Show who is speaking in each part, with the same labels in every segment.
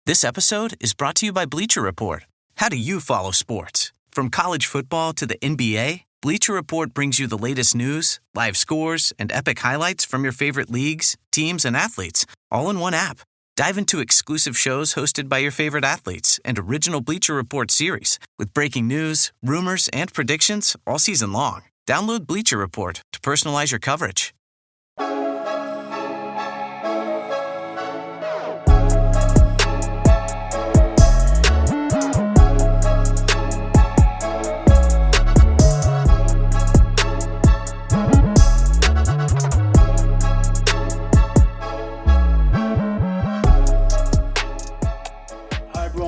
Speaker 1: This episode is brought to you by Bleacher Report. How do you follow sports? From college football to the NBA, Bleacher Report brings you the latest news, live scores, and epic highlights from your favorite leagues, teams, and athletes, all in one app. Dive into exclusive shows hosted by your favorite athletes and original Bleacher Report series with breaking news, rumors, and predictions all season long. Download Bleacher Report to personalize your coverage.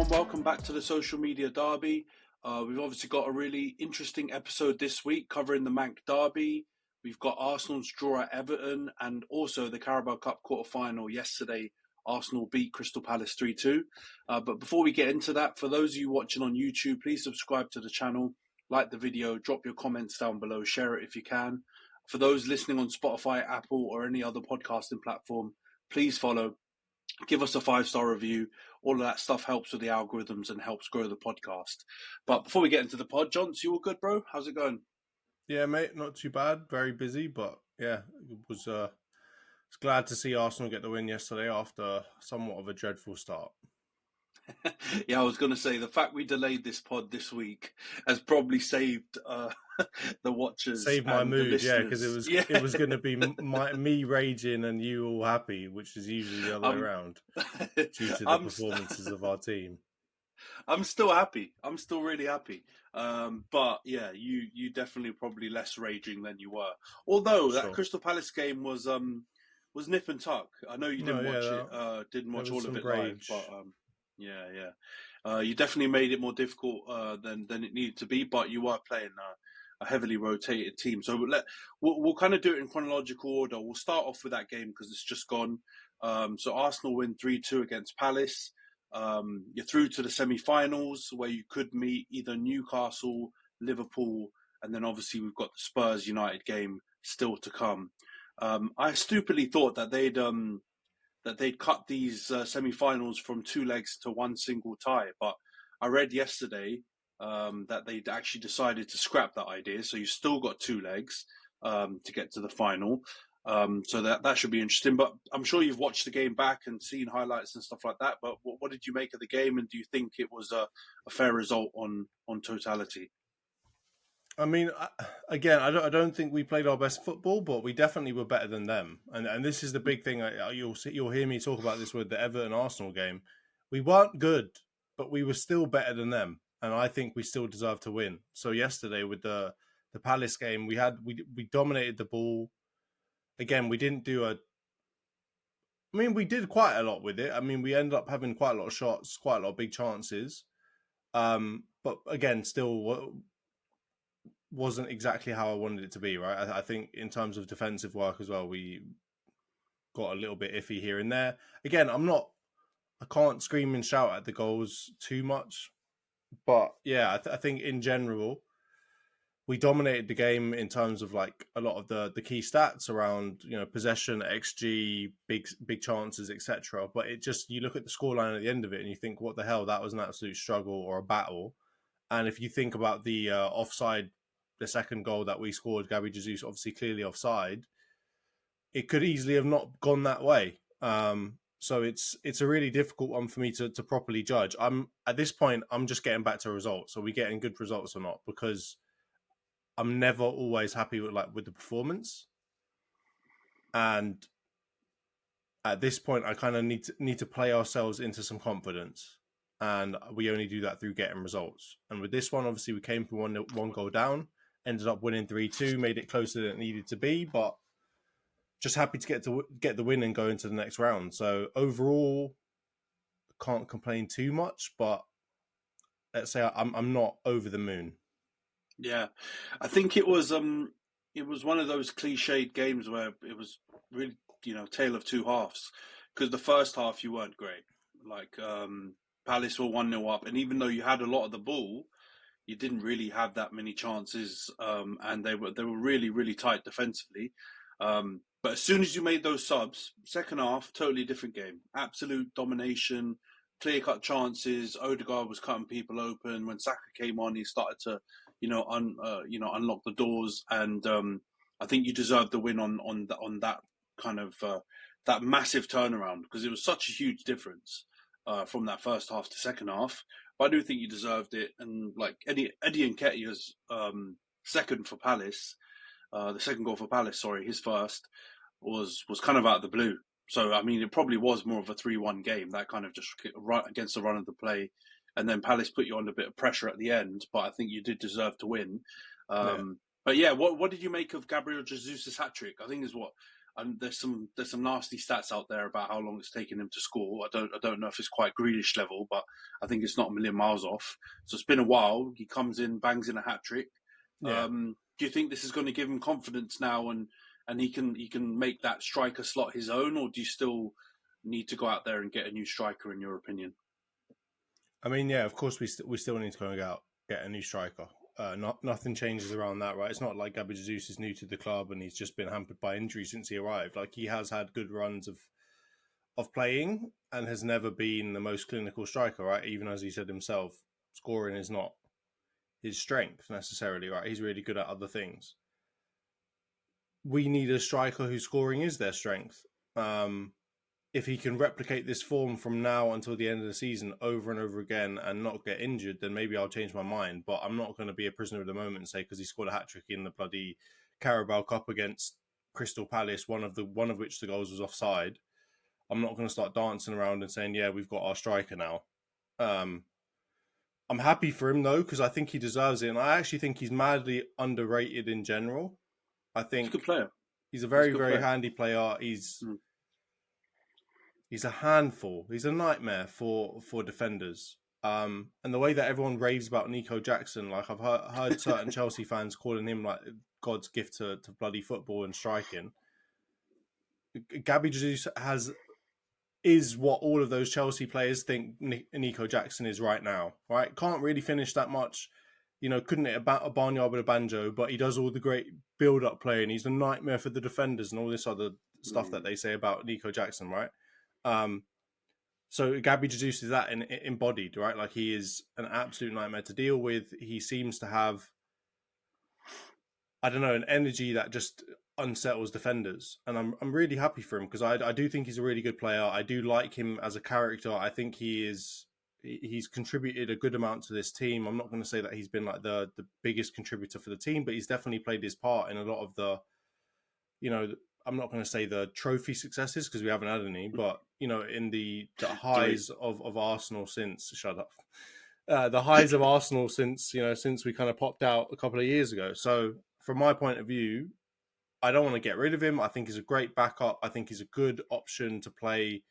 Speaker 2: Welcome back to the Social Media Derby. We've obviously got a really interesting episode this week covering the Man Utd Derby. We've got Arsenal's draw at Everton and also the Carabao Cup quarterfinal yesterday. Arsenal beat Crystal Palace 3-2. But before we get into that, for those of you watching on YouTube, please subscribe to the channel, like the video, drop your comments down below, share it if you can. For those listening on Spotify, Apple, or any other podcasting platform, please follow. Give us a 5-star review. All of that stuff helps with the algorithms and helps grow the podcast. But before we get into the pod, John, you all good, bro? How's it going?
Speaker 3: Yeah, mate, not too bad. Very busy, but yeah, it was glad to see Arsenal get the win yesterday after somewhat of a dreadful start.
Speaker 2: Yeah, I was going to say, the fact we delayed this pod this week has probably saved the watchers.
Speaker 3: Saved my mood, yeah, because it was going to be me raging and you all happy, which is usually the other way around, due to the performances of our team.
Speaker 2: I'm still happy. I'm still really happy. But yeah, you definitely probably less raging than you were. Although that Crystal Palace game was nip and tuck. I know you didn't watch it. Didn't watch all of it live, but you definitely made it more difficult than it needed to be. But you are playing a heavily rotated team, so we'll kind of do it in chronological order. We'll start off with that game because it's just gone. So Arsenal win 3-2 against Palace. You're through to the semi-finals where you could meet either Newcastle, Liverpool, and then obviously we've got the Spurs United game still to come. I stupidly thought that they'd cut these semi-finals from 2 legs to one single tie, but I read yesterday that they'd actually decided to scrap that idea. So you've still got 2 legs to get to the final. So that should be interesting. But I'm sure you've watched the game back and seen highlights and stuff like that. But what did you make of the game? And do you think it was a fair result on totality?
Speaker 3: I mean, again, I don't think we played our best football, but we definitely were better than them. And this is the big thing. You'll hear me talk about this with the Everton Arsenal game. We weren't good, but we were still better than them. And I think we still deserve to win. So yesterday with the Palace game, we dominated the ball. Again, we didn't do we did quite a lot with it. I mean, we ended up having quite a lot of shots, quite a lot of big chances. But again, still wasn't exactly how I wanted it to be, right? I think in terms of defensive work as well, we got a little bit iffy here and there. Again, I can't scream and shout at the goals too much. But yeah, I think in general, we dominated the game in terms of like a lot of the key stats around, possession, XG, big chances, etc. But it just, you look at the scoreline at the end of it and you think, what the hell, that was an absolute struggle or a battle. And if you think about the offside, the second goal that we scored, Gabby Jesus obviously clearly offside, it could easily have not gone that way. So it's a really difficult one for me to properly judge. At this point, I'm just getting back to results. Are we getting good results or not? Because I'm never always happy with the performance. And at this point, I kind of need to play ourselves into some confidence. And we only do that through getting results. And with this one, obviously, we came from one goal down, ended up winning 3-2, made it closer than it needed to be, but just happy to get the win and go into the next round. So overall, can't complain too much, but let's say I'm not over the moon.
Speaker 2: Yeah, I think it was one of those cliched games where it was really tale of two halves, because the first half you weren't great. Like Palace were 1-0 up, and even though you had a lot of the ball, you didn't really have that many chances, and they were really, really tight defensively. But as soon as you made those subs, second half, totally different game. Absolute domination, clear-cut chances. Odegaard was cutting people open. When Saka came on, he started to, unlock the doors. And I think you deserved the win on that kind of that massive turnaround, because it was such a huge difference from that first half to second half. But I do think you deserved it. And like Eddie Nketiah's second for Palace, the second goal for Palace, sorry, his first was kind of out of the blue. So, I mean, it probably was more of a 3-1 game, that kind of just right against the run of the play. And then Palace put you under a bit of pressure at the end, but I think you did deserve to win. But yeah, what did you make of Gabriel Jesus' hat-trick? I think is what, and there's some nasty stats out there about how long it's taken him to score. I don't know if it's quite Grealish level, but I think it's not a million miles off. So it's been a while. He comes in, bangs in a hat-trick. Yeah. Do you think this is going to give him confidence now, and he can make that striker slot his own, or do you still need to go out there and get a new striker, in your opinion?
Speaker 3: I mean, yeah, of course we still need to go out, get a new striker. Nothing changes around that, right? It's not like Gabriel Jesus is new to the club and he's just been hampered by injury since he arrived. Like, he has had good runs of playing and has never been the most clinical striker, right? Even as he said himself, scoring is not his strength necessarily, right? He's really good at other things. We need a striker whose scoring is their strength. If he can replicate this form from now until the end of the season over and over again and not get injured, then maybe I'll change my mind. But I'm not going to be a prisoner of the moment and say because he scored a hat-trick in the bloody Carabao Cup against Crystal Palace, one of which the goals was offside, I'm not going to start dancing around and saying, yeah, we've got our striker now. I'm happy for him, though, because I think he deserves it. And I actually think he's madly underrated in general. I think
Speaker 2: he's a good player.
Speaker 3: He's a very, very handy player. He's a handful. He's a nightmare for defenders. And the way that everyone raves about Nico Jackson, like I've heard certain Chelsea fans calling him like God's gift to bloody football and striking. Gabby Jesus is what all of those Chelsea players think Nico Jackson is right now, right? Can't really finish that much. Couldn't hit a barnyard with a banjo, but he does all the great build-up play, and he's a nightmare for the defenders and all this other stuff that they say about Nico Jackson, right? So Gabby Jesus is that embodied, right? Like, he is an absolute nightmare to deal with. He seems to have, I don't know, an energy that just unsettles defenders, and I'm really happy for him because I do think he's a really good player. I do like him as a character. I think he's contributed a good amount to this team. I'm not going to say that he's been like the biggest contributor for the team, but he's definitely played his part in a lot of the, I'm not going to say the trophy successes because we haven't had any, but in the highs of Arsenal since the highs of Arsenal since we kind of popped out a couple of years ago. So from my point of view, I don't want to get rid of him. I think he's a great backup. I think he's a good option to play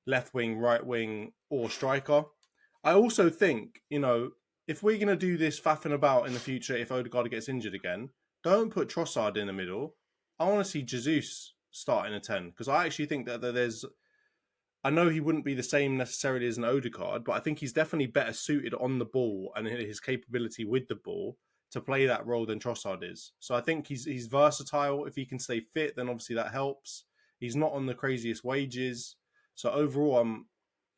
Speaker 3: left wing, right wing, or striker. I also think, if we're going to do this faffing about in the future, if Odegaard gets injured again, don't put Trossard in the middle. I want to see Jesus starting a 10 because I actually think that there's... I know he wouldn't be the same necessarily as an Odegaard, but I think he's definitely better suited on the ball and his capability with the ball to play that role than Trossard is. So I think he's versatile. If he can stay fit, then obviously that helps. He's not on the craziest wages. So overall,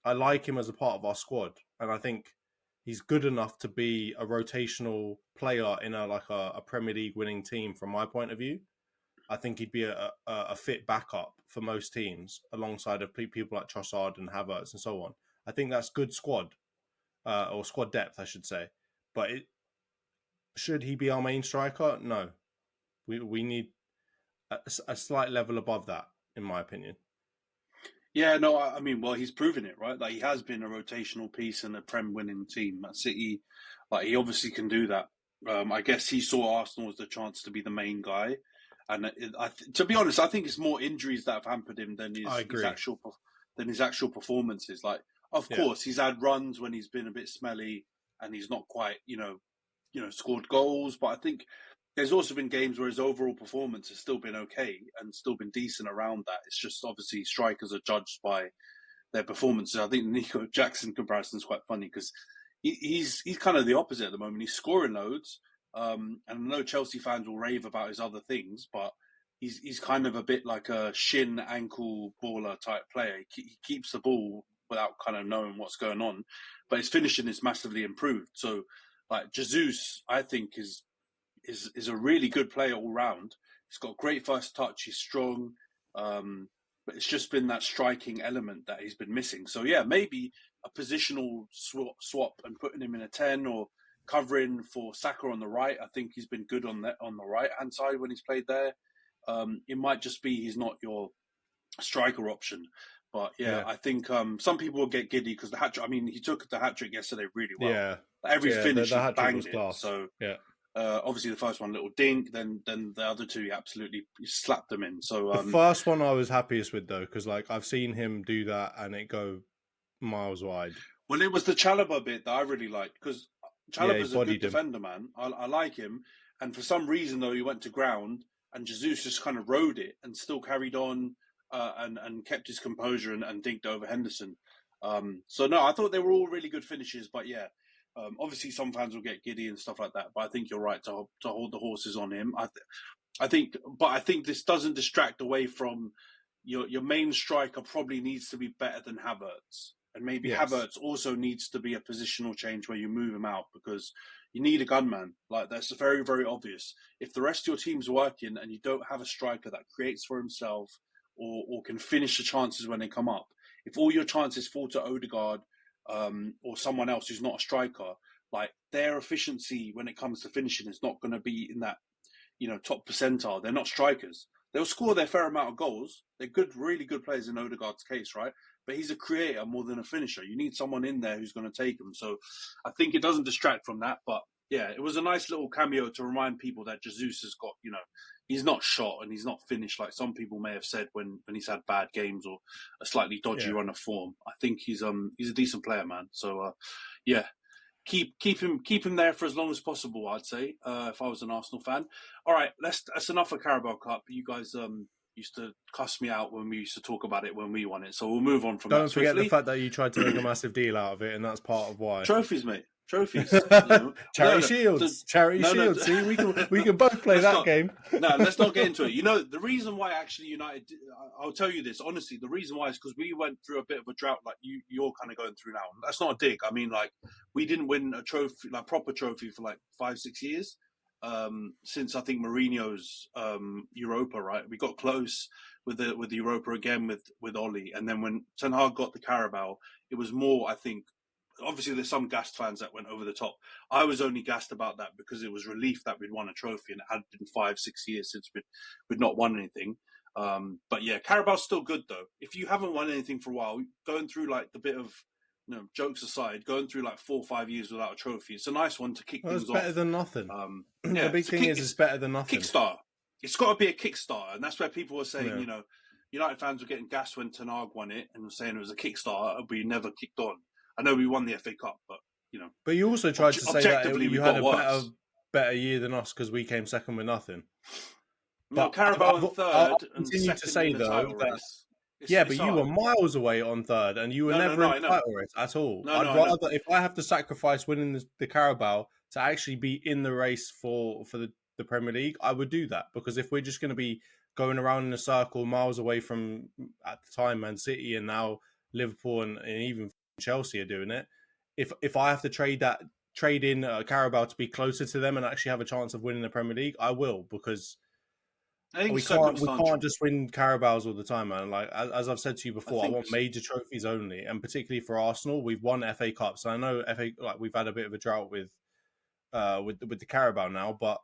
Speaker 3: I like him as a part of our squad. And I think he's good enough to be a rotational player in a Premier League winning team from my point of view. I think he'd be a fit backup for most teams alongside of people like Trossard and Havertz and so on. I think that's good squad, or squad depth, I should say. But should he be our main striker? No. We need a slight level above that, in my opinion.
Speaker 2: Yeah, no, I mean, well, he's proven it, right? Like, he has been a rotational piece in a Prem winning team at City. Like, he obviously can do that. I guess he saw Arsenal as the chance to be the main guy. And to be honest, I think it's more injuries that have hampered him than his actual performances. Like, of course, he's had runs when he's been a bit smelly and he's not quite, scored goals. But I think there's also been games where his overall performance has still been okay and still been decent around that. It's just obviously strikers are judged by their performances. I think the Nico Jackson comparison is quite funny because he's kind of the opposite at the moment. He's scoring loads. And I know Chelsea fans will rave about his other things, but he's kind of a bit like a shin ankle baller type player. He keeps the ball without kind of knowing what's going on. But his finishing is massively improved. So, like Jesus, I think is a really good player all round. He's got great first touch. He's strong, but it's just been that striking element that he's been missing. So yeah, maybe a positional swap and putting him in a 10 or covering for Saka on the right. I think he's been good on the right hand side when he's played there. It might just be he's not your striker option. But yeah. I think some people will get giddy because the hat-trick, I mean, he took the hat-trick yesterday really well.
Speaker 3: Yeah.
Speaker 2: Every finish,
Speaker 3: the
Speaker 2: he banged it.
Speaker 3: Class.
Speaker 2: So
Speaker 3: yeah.
Speaker 2: Obviously the first one, little dink, then the other two, he absolutely slapped them in. So
Speaker 3: the first one I was happiest with though, because like I've seen him do that and it go miles wide.
Speaker 2: Well, it was the Chalobah bit that I really liked because Chalobah's a good defender, man. I like him. And for some reason though, he went to ground and Jesus just kind of rode it and still carried on and kept his composure and dinked over Henderson. So no, I thought they were all really good finishes, but yeah. Obviously, some fans will get giddy and stuff like that, but I think you're right to hold the horses on him. I think this doesn't distract away from your main striker. Probably needs to be better than Havertz, and maybe Havertz also needs to be a positional change where you move him out because you need a gunman. Like that's very, very obvious. If the rest of your team's working and you don't have a striker that creates for himself or can finish the chances when they come up, if all your chances fall to Odegaard. Or someone else who's not a striker, like their efficiency when it comes to finishing is not going to be in that, top percentile. They're not strikers. They'll score their fair amount of goals. They're good, really good players in Odegaard's case, right? But he's a creator more than a finisher. You need someone in there who's going to take him. So I think it doesn't distract from that. But yeah, it was a nice little cameo to remind people that Jesus has got, he's not shot and he's not finished like some people may have said when he's had bad games or a slightly dodgy run of form. I think he's a decent player, man. So keep him there for as long as possible. I'd say if I was an Arsenal fan. All right, that's enough of Carabao Cup. You guys used to cuss me out when we used to talk about it when we won it. So we'll move on from that.
Speaker 3: Don't forget the fact that you tried to make a massive deal out of it, and that's part of why.
Speaker 2: Trophies, mate. Trophies.
Speaker 3: Charity Shields. Shields. See, we can both play that game.
Speaker 2: No, let's not get into it. The reason why actually United, I'll tell you this, honestly, the reason why is because we went through a bit of a drought like you're kind of going through now. That's not a dig. I mean, like, we didn't win a trophy, like proper trophy for like 5-6 years. Since I think Mourinho's Europa, right? We got close with the Europa again with Oli. And then when Ten Hag got the Carabao, it was more, I think, obviously there's some gassed fans that went over the top. I was only gassed about that because it was relief that we'd won a trophy and it had been 5-6 years since we'd not won anything. But yeah, Carabao's still good though. If you haven't won anything for a while, going through like the bit of, jokes aside, going through like 4 or 5 years without a trophy, it's a nice one to kick things off.
Speaker 3: It's better than nothing.
Speaker 2: Yeah,
Speaker 3: the big thing is it's better than nothing.
Speaker 2: Kickstart. It's got to be a kickstart, and that's where people were saying, United fans were getting gassed when Ten Hag won it and were saying it was a kickstart, but we never kicked on. I know we won the FA Cup, but
Speaker 3: But you also tried to say that you had a better year than us because we came second with nothing.
Speaker 2: No, Carabao in third. I'll
Speaker 3: continue to say though that. But you were miles away on third, and you were never in the title race at all. I'd rather, if I have to sacrifice winning the Carabao to actually be in the race for the Premier League, I would do that. Because if we're just going to be going around in a circle miles away from, at the time, Man City and now Liverpool and even Chelsea are doing it, if I have to trade in Carabao to be closer to them and actually have a chance of winning the Premier League, I will, because we can't just win Carabaos all the time, man. Like as I've said to you before, I want major trophies only, and particularly for Arsenal, we've won FA Cups. So I know we've had a bit of a drought with the Carabao now, but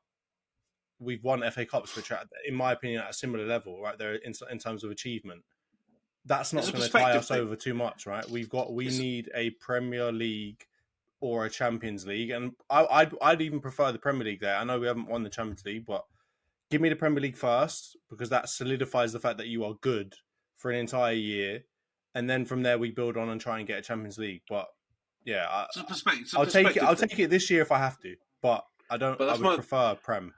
Speaker 3: we've won FA Cups, which are, in my opinion, at a similar level, right there in terms of achievement. That's not going to tie us over too much, right? We need a Premier League or a Champions League, and I'd even prefer the Premier League there. I know we haven't won the Champions League, but give me the Premier League first, because that solidifies the fact that you are good for an entire year, and then from there we build on and try and get a Champions League. But yeah, I'll take it this year if I have to, but I don't. I would prefer Prem.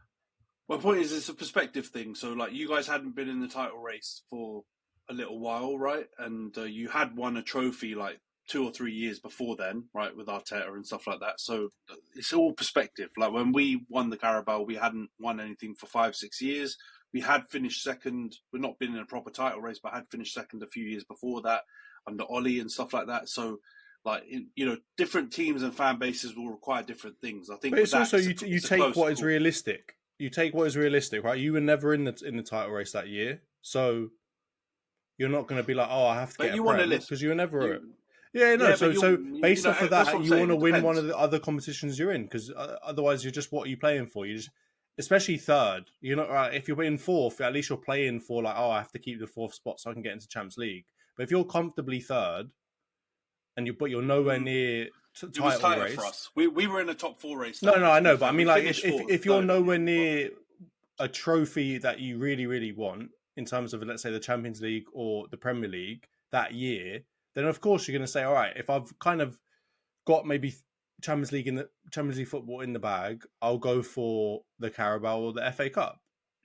Speaker 2: My point is, it's a perspective thing. So, like, you guys hadn't been in the title race for a little while, right? And you had won a trophy like 2 or 3 years before then, right, with Arteta and stuff like that. So it's all perspective. Like when we won the Carabao, we hadn't won anything for 5-6 years. We had finished second. We've not been in a proper title race, but had finished second a few years before that. under Ollie and stuff like that. So, like, different teams and fan bases will require different things. I think,
Speaker 3: but it's also you take what is
Speaker 2: call.
Speaker 3: realistic. You take what is realistic, right? You were never in the title race that year, so you're not going to be like, oh, I have to get a Prem, because you were never. Yeah, no. So based off of that, you want to win one of the other competitions you're in, because otherwise you're just, what are you playing for? You just, especially third. You're not right. If you're in fourth, at least you're playing for like, oh, I have to keep the fourth spot so I can get into Champions League. But if you're comfortably third, but you're nowhere near title race
Speaker 2: for us. We were in the top 4 race.
Speaker 3: No, I know, but I mean, like, if you're nowhere near a trophy that you really, really want in terms of, let's say, the Champions League or the Premier League that year, then of course you're going to say, all right, if I've kind of got maybe Champions League football in the bag, I'll go for the Carabao or the FA Cup,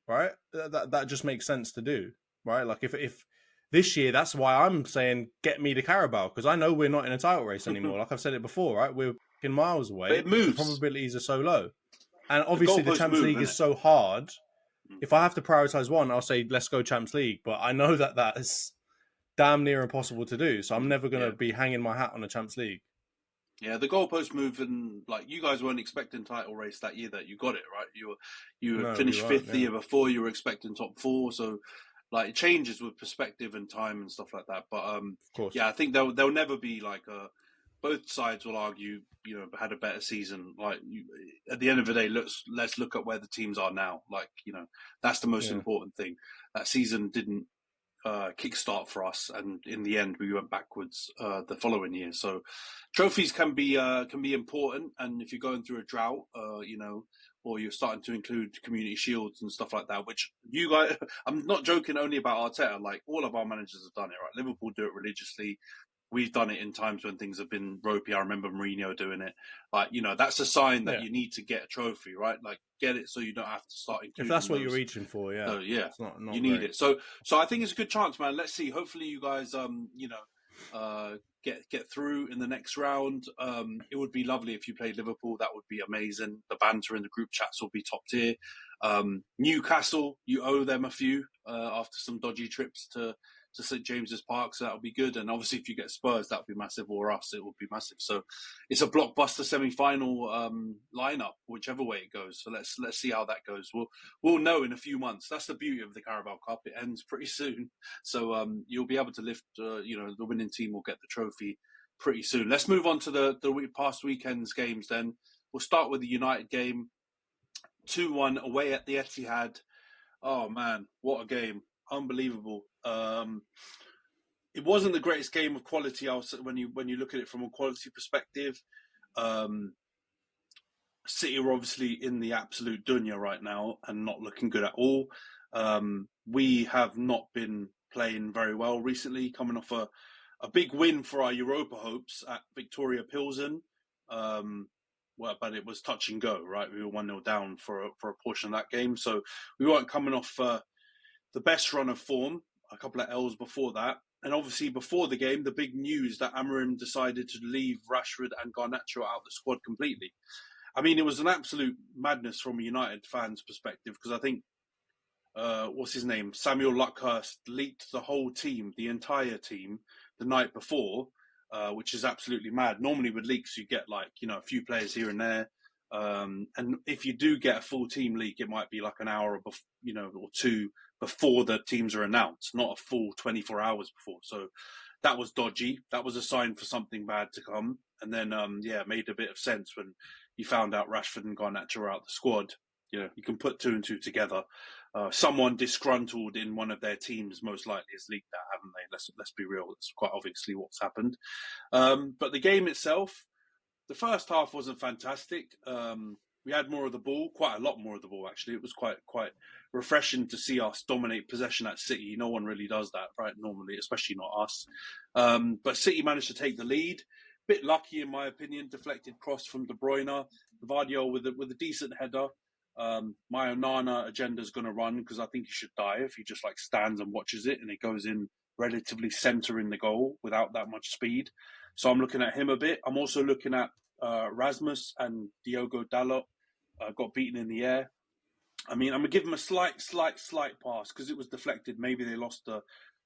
Speaker 3: right? That just makes sense to do, right? Like if this year, that's why I'm saying get me the Carabao, because I know we're not in a title race anymore. Like I've said it before, right? We're miles away.
Speaker 2: But it moves.
Speaker 3: The probabilities are so low, and obviously the Champions League is so hard. If I have to prioritize one, I'll say let's go Champions League. But I know that is damn near impossible to do. So I'm never going to be hanging my hat on the Champions League.
Speaker 2: Yeah, the goalpost move, and like you guys weren't expecting title race that year that you got it, right? You finished 5th the year before. You were expecting top 4, so like it changes with perspective and time and stuff like that. But
Speaker 3: of course,
Speaker 2: I think there'll never be like both sides will argue, had a better season. Like at the end of the day, let's look at where the teams are now. Like that's the most important thing. That season didn't kickstart for us, and in the end we went backwards the following year. So trophies can be important, and if you're going through a drought, or you're starting to include community shields and stuff like that, which you guys, I'm not joking only about Arteta, like all of our managers have done it, right? Liverpool do it religiously. We've done it in times when things have been ropey. I remember Mourinho doing it. Like, that's a sign that you need to get a trophy, right? Like, get it so you don't have to start including
Speaker 3: if that's what you're reaching for, yeah.
Speaker 2: So, yeah,
Speaker 3: it's not
Speaker 2: you need it. So I think it's a good chance, man. Let's see. Hopefully you guys, get through in the next round. It would be lovely if you played Liverpool. That would be amazing. The banter in the group chats will be top tier. Newcastle, you owe them a few after some dodgy trips to St James's Park, so that'll be good. And obviously, if you get Spurs, that'll be massive, or us, it will be massive. So it's a blockbuster semi-final lineup, whichever way it goes. So let's see how that goes. We'll know in a few months. That's the beauty of the Carabao Cup; it ends pretty soon. So you'll be able to lift. The winning team will get the trophy pretty soon. Let's move on to the past weekend's games. Then we'll start with the United game, 2-1 away at the Etihad. Oh man, what a game! Unbelievable. It wasn't the greatest game of quality. When you look at it from a quality perspective, City are obviously in the absolute dunya right now and not looking good at all. We have not been playing very well recently, coming off a big win for our Europa hopes at Victoria Pilsen. But it was touch and go, right? We were 1-0 down for a portion of that game, so we weren't coming off the best run of form. A couple of L's before that. And obviously before the game, the big news that Amorim decided to leave Rashford and Garnacho out of the squad completely. I mean, it was an absolute madness from a United fan's perspective, because I think, what's his name? Samuel Luckhurst leaked the whole team, the entire team, the night before, which is absolutely mad. Normally with leaks, you get a few players here and there. And if you do get a full team leak, it might be like an hour or two before the teams are announced, not a full 24 hours before. So that was dodgy. That was a sign for something bad to come. And then, it made a bit of sense when you found out Rashford and Garnacho were out the squad. You can put 2 and 2 together. Someone disgruntled in one of their teams most likely has leaked that, haven't they? Let's be real. That's quite obviously what's happened. But the game itself, the first half wasn't fantastic. We had more of the ball, quite a lot more of the ball, actually. It was quite refreshing to see us dominate possession at City. No one really does that, right, normally, especially not us. But City managed to take the lead. Bit lucky, in my opinion, deflected cross from De Bruyne. Vardio with a decent header. My Onana agenda is going to run, because I think he should die if he just stands and watches it and it goes in relatively centre in the goal without that much speed. So I'm looking at him a bit. I'm also looking at Rasmus and Diogo Dalot. Got beaten in the air. I mean, I'm going to give him a slight pass because it was deflected. Maybe they lost the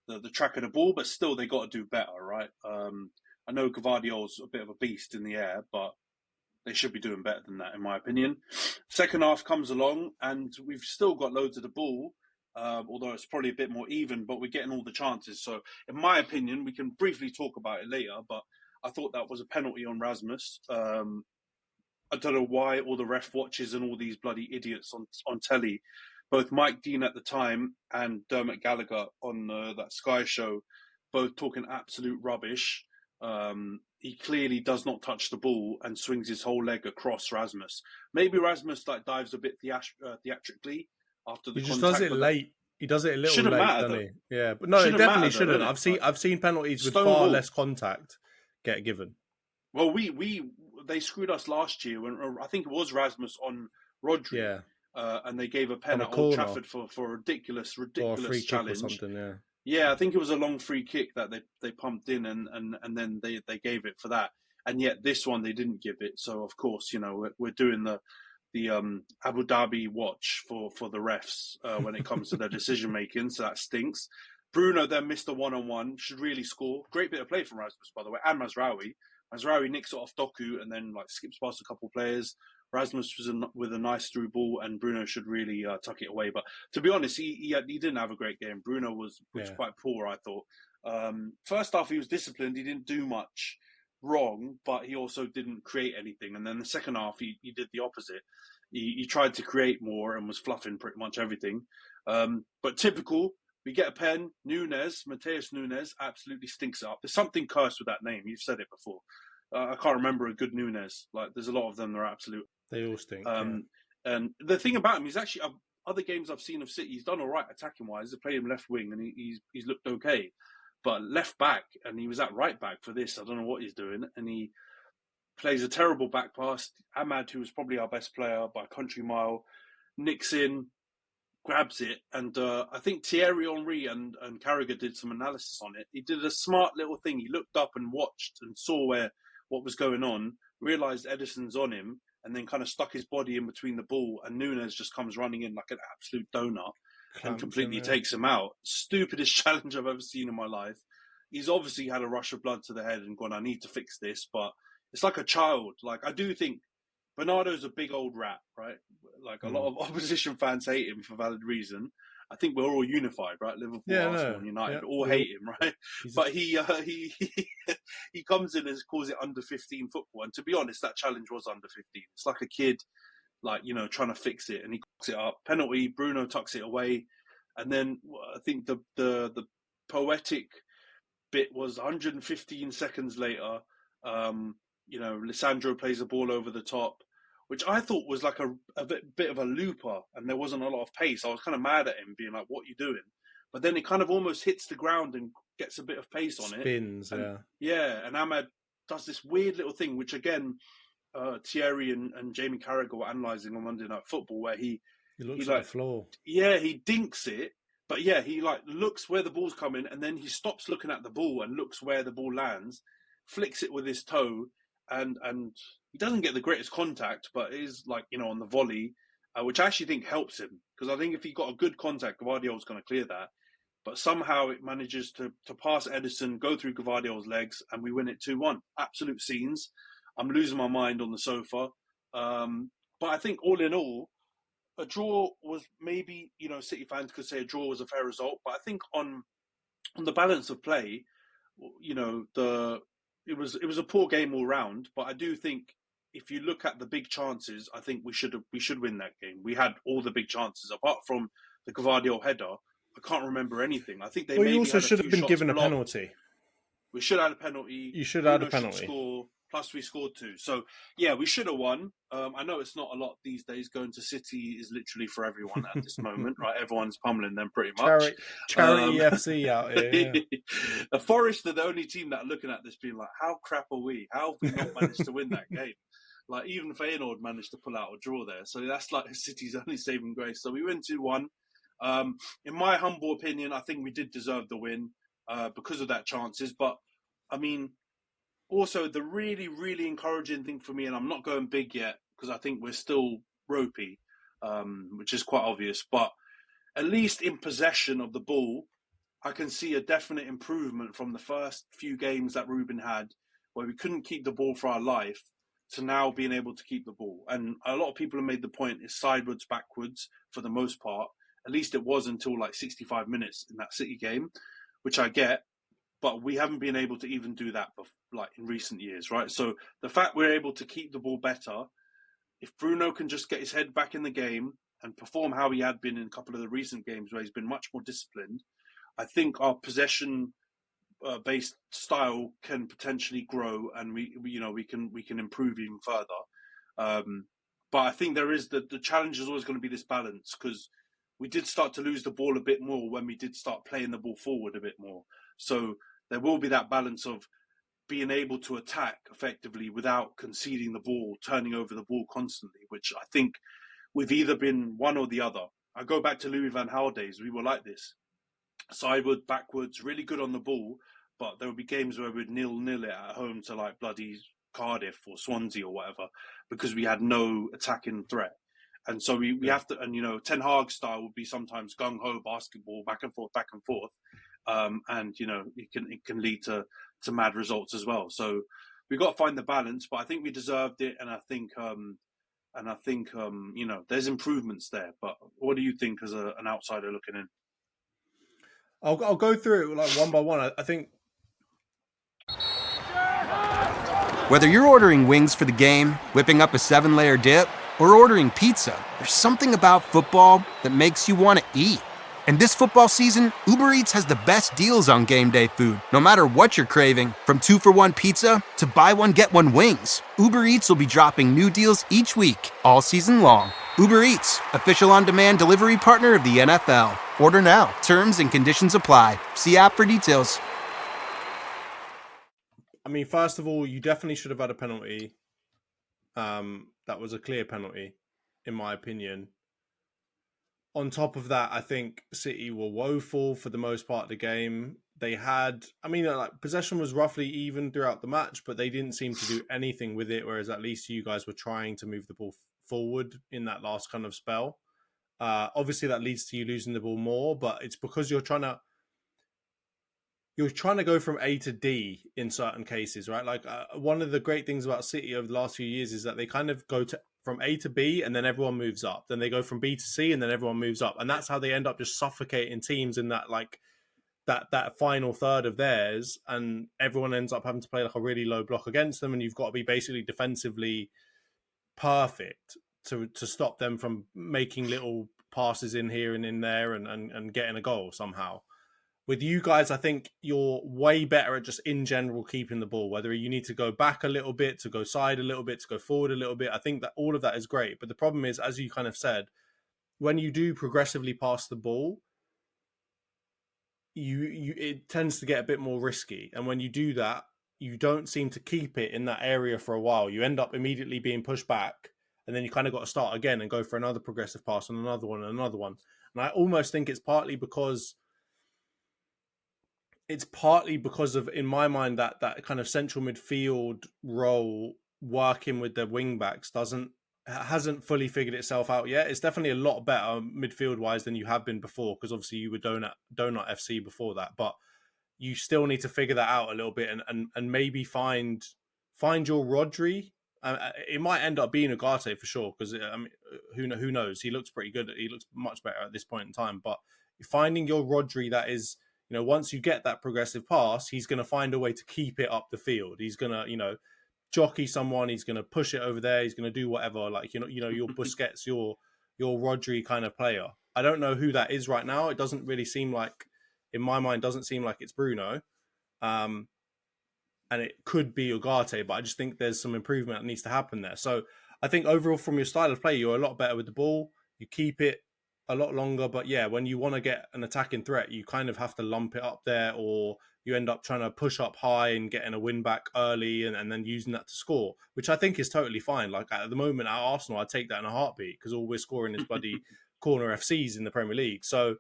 Speaker 2: the track of the ball, but still they got to do better, right? I know Gvardiol's a bit of a beast in the air, but they should be doing better than that, in my opinion. Second half comes along, and we've still got loads of the ball, although it's probably a bit more even, but we're getting all the chances. So, in my opinion, we can briefly talk about it later, but I thought that was a penalty on Rasmus. I don't know why all the ref watches and all these bloody idiots on telly, both Mike Dean at the time and Dermot Gallagher on that Sky show, both talking absolute rubbish. He clearly does not touch the ball and swings his whole leg across Rasmus. Maybe Rasmus dives a bit theatrically after the contact.
Speaker 3: He just does it late. He does it a little
Speaker 2: shouldn't
Speaker 3: late,
Speaker 2: matter,
Speaker 3: doesn't he? Yeah, but no, it definitely shouldn't. I've seen penalties with far less contact get given.
Speaker 2: Well, they screwed us last year when I think it was Rasmus on Rodri.
Speaker 3: Yeah.
Speaker 2: And they gave a pen at Old Trafford for a ridiculous
Speaker 3: or a free
Speaker 2: challenge.
Speaker 3: Kick or something, yeah.
Speaker 2: Yeah, I think it was a long free kick that they pumped in and then they gave it for that. And yet this one they didn't give it. So of course, we're doing the Abu Dhabi watch for the refs when it comes to their decision making. So that stinks. Bruno then missed a 1-on-1, should really score. Great bit of play from Rasmus, by the way, and Mazraoui. Mazraoui nicks it off Doku and then skips past a couple of players. Rasmus was with a nice through ball, and Bruno should really tuck it away. But to be honest, he didn't have a great game. Bruno was quite poor, I thought. First half, he was disciplined. He didn't do much wrong, but he also didn't create anything. And then the second half, he did the opposite. He tried to create more and was fluffing pretty much everything. But typical, we get a pen. Mateus Nunes absolutely stinks it up. There's something cursed with that name. You've said it before. I can't remember a good Nunes. There's a lot of them that are absolute.
Speaker 3: They all stink.
Speaker 2: And the thing about him, he's actually other games I've seen of City, he's done all right attacking wise. They played him left wing, and he's looked okay. But left back, and he was at right back for this. I don't know what he's doing, and he plays a terrible back pass. Ahmad, who was probably our best player by a country mile, nicks in, grabs it, and I think Thierry Henry and Carragher did some analysis on it. He did a smart little thing. He looked up and watched and saw what was going on, realised Ederson's on him, and then kind of stuck his body in between the ball, and Nunes just comes running in like an absolute donut and completely takes him out. Stupidest challenge I've ever seen in my life. He's obviously had a rush of blood to the head and gone, I need to fix this, but it's like a child. I do think Bernardo's a big old rat, right? A lot of opposition fans hate him for valid reason. I think we're all unified, right? Liverpool, Arsenal, and United all hate him, right? But he comes in and calls it under 15 football. And to be honest, that challenge was under 15. It's like a kid, trying to fix it, and he cocks it up. Penalty, Bruno tucks it away, and then I think the poetic bit was 115 seconds later. Lisandro plays the ball over the top, which I thought was like a bit of a looper, and there wasn't a lot of pace. I was kind of mad at him, being like, what are you doing? But then it kind of almost hits the ground and gets a bit of pace on it.
Speaker 3: Spins,
Speaker 2: yeah. Yeah, and Ahmad does this weird little thing, which again, Thierry and Jamie Carragher were analysing on Monday Night Football, where he
Speaker 3: looks at the floor. Yeah,
Speaker 2: he dinks it, but yeah, he looks where the ball's coming, and then he stops looking at the ball and looks where the ball lands, flicks it with his toe, and he doesn't get the greatest contact, but is on the volley, which I actually think helps him, because I think if he got a good contact, Gvardiol's going to clear that. But somehow it manages to pass Ederson, go through Gvardiol's legs, and we win it 2-1. Absolute scenes. I'm losing my mind on the sofa. But I think all in all, a draw was maybe, City fans could say a draw was a fair result. But I think on the balance of play, it was a poor game all round. But I do think if you look at the big chances, I think we should win that game. We had all the big chances, apart from the Gvardiol header. I can't remember anything. I think they maybe
Speaker 3: also should have been given
Speaker 2: blocked.
Speaker 3: A penalty.
Speaker 2: We should have had a penalty.
Speaker 3: You should have had a penalty.
Speaker 2: Score, plus we scored 2. So, yeah, we should have won. I know it's not a lot these days. Going to City is literally for everyone at this moment, right? Everyone's pummeling them pretty much.
Speaker 3: Charity FC out here.
Speaker 2: Yeah. Forest are the only team that are looking at this being like, how crap are we? How have we not managed to win that game? Even Feyenoord managed to pull out a draw there. So that's City's only saving grace. So we win 2-1. In my humble opinion, I think we did deserve the win because of that chances. But, I mean, also the really, really encouraging thing for me, and I'm not going big yet because I think we're still ropey, which is quite obvious. But at least in possession of the ball, I can see a definite improvement from the first few games that Ruben had, where we couldn't keep the ball for our life, to now being able to keep the ball. And a lot of people have made the point it's sideways, backwards for the most part. At least it was until like 65 minutes in that City game, which I get. But we haven't been able to even do that like in recent years, right? So the fact we're able to keep the ball better, if Bruno can just get his head back in the game and perform how he had been in a couple of the recent games where he's been much more disciplined, I think our possession based style can potentially grow, and we can improve even further. But I think there is the challenge is always going to be this balance, because we did start to lose the ball a bit more when we did start playing the ball forward a bit more. So there will be that balance of being able to attack effectively without conceding the ball, turning over the ball constantly, which I think we've either been one or the other. I go back to Louis van Gaal days. We were like this. Sideward, backwards, really good on the ball, but there would be games where we'd 0-0 it at home to like bloody Cardiff or Swansea or whatever, because we had no attacking threat. And so we have to, and Ten Hag style would be sometimes gung-ho basketball, back and forth. And it can lead to mad results as well. So we've got to find the balance, but I think we deserved it, and I think there's improvements there. But what do you think as an outsider looking in?
Speaker 3: I'll go through it like one by one. I think
Speaker 4: whether you're ordering wings for the game, whipping up a 7-layer dip, or ordering pizza, there's something about football that makes you want to eat. And this football season, Uber Eats has the best deals on game day food. No matter what you're craving, from 2-for-1 pizza to buy one, get one wings, Uber Eats will be dropping new deals each week, all season long. Uber Eats, official on-demand delivery partner of the NFL. Order now. Terms and conditions apply. See app for details.
Speaker 3: I mean, first of all, you definitely should have had a penalty. That was a clear penalty, in my opinion. On top of that, I think City were woeful for the most part of the game. They had, possession was roughly even throughout the match, but they didn't seem to do anything with it, whereas at least you guys were trying to move the ball forward in that last kind of spell. Obviously, that leads to you losing the ball more, but it's because you're trying to go from A to D in certain cases, right? Like one of the great things about City over the last few years is that they kind of go from A to B and then everyone moves up. Then they go from B to C and then everyone moves up. And that's how they end up just suffocating teams in that like that final third of theirs. And everyone ends up having to play like a really low block against them. And you've got to be basically defensively perfect to stop them from making little passes in here and in there and getting a goal somehow. With you guys, I think you're way better at just in general keeping the ball, whether you need to go back a little bit, to go side a little bit, to go forward a little bit. I think that all of that is great. But the problem is, as you kind of said, when you do progressively pass the ball, it tends to get a bit more risky. And when you do that, you don't seem to keep it in that area for a while. You end up immediately being pushed back, and then you kind of got to start again and go for another progressive pass and another one and another one. And I almost think it's partly because of, in my mind, that kind of central midfield role working with the wing backs hasn't fully figured itself out yet. It's definitely a lot better midfield wise than you have been before, because obviously you were Donut FC before that, but you still need to figure that out a little bit and maybe find your Rodri. It might end up being Ugarte for sure, because who knows? He looks pretty good. He looks much better at this point in time, but finding your Rodri that is, once you get that progressive pass, he's going to find a way to keep it up the field. He's going to, jockey someone. He's going to push it over there. He's going to do whatever. Like, your Busquets, your Rodri kind of player. I don't know who that is right now. It doesn't really seem like, in my mind, doesn't seem like it's Bruno. And it could be Ugarte, but I just think there's some improvement that needs to happen there. So I think overall from your style of play, you're a lot better with the ball. You keep it a lot longer, but yeah, when you want to get an attacking threat, you kind of have to lump it up there, or you end up trying to push up high and getting a win back early and then using that to score, which I think is totally fine. Like at the moment at Arsenal, I'd take that in a heartbeat, because all we're scoring is bloody corner FCs in the Premier League. So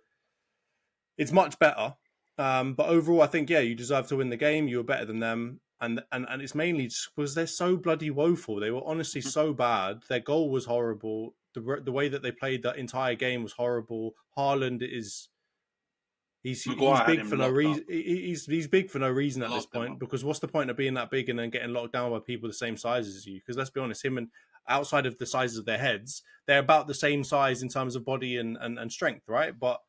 Speaker 3: it's much better. But overall, I think, yeah, you deserve to win the game. You were better than them. And it's mainly just because they're so bloody woeful. They were honestly so bad. Their goal was horrible. The way that they played that entire game was horrible. Haaland is He's
Speaker 2: Maguire had
Speaker 3: big
Speaker 2: him
Speaker 3: for no
Speaker 2: locked up.
Speaker 3: reason. He's big for no reason at this
Speaker 2: Locked him
Speaker 3: point,
Speaker 2: up.
Speaker 3: because what's the point of being that big and then getting locked down by people the same size as you? Because let's be honest, him and outside of the sizes of their heads, they're about the same size in terms of body and strength, right? But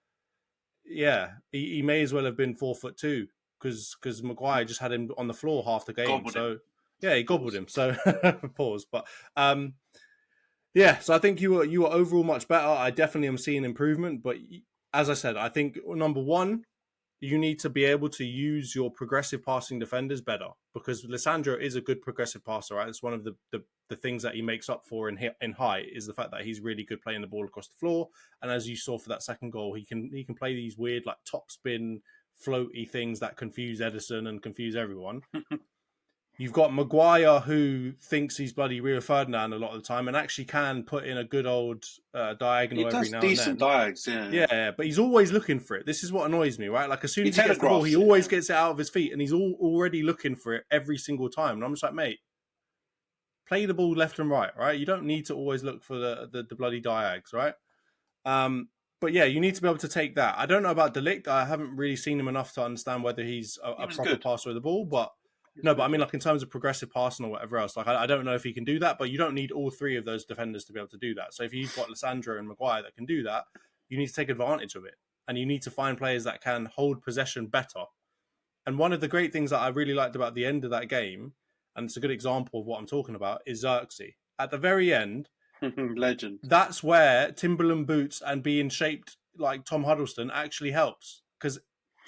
Speaker 3: yeah, he may as well have been 4'2" because Maguire just had him on the floor half the game.
Speaker 2: Gobbled
Speaker 3: So
Speaker 2: him.
Speaker 3: yeah, he gobbled him. So pause. But yeah, so I think you were overall much better. I definitely am seeing improvement, but as I said, I think number one, you need to be able to use your progressive passing defenders better, because Lissandro is a good progressive passer, right? It's one of the things that he makes up for in height, is the fact that he's really good playing the ball across the floor. And as you saw for that second goal, he can play these weird like top spin floaty things that confuse Edison and confuse everyone. You've got Maguire, who thinks he's bloody Rio Ferdinand a lot of the time and actually can put in a good old diagonal every now and then.
Speaker 2: Decent diags, yeah.
Speaker 3: Yeah, but he's always looking for it. This is what annoys me, right? Like as soon as he gets the ball,
Speaker 2: telegraphs
Speaker 3: he
Speaker 2: it,
Speaker 3: always gets it out of his feet, and he's already looking for it every single time. And I'm just like, mate, play the ball left and right, right? You don't need to always look for the bloody diags, right? But yeah, you need to be able to take that. I don't know about De Ligt. I haven't really seen him enough to understand whether he's a proper passer of the ball, but no, but I mean, like in terms of progressive passing or whatever else, like I don't know if he can do that, but you don't need all three of those defenders to be able to do that. So if you've got Lissandro and Maguire that can do that, you need to take advantage of it. And you need to find players that can hold possession better. And one of the great things that I really liked about the end of that game, and it's a good example of what I'm talking about, is Xerxes. At the very end,
Speaker 2: legend.
Speaker 3: That's where Timberland boots and being shaped like Tom Huddleston actually helps, because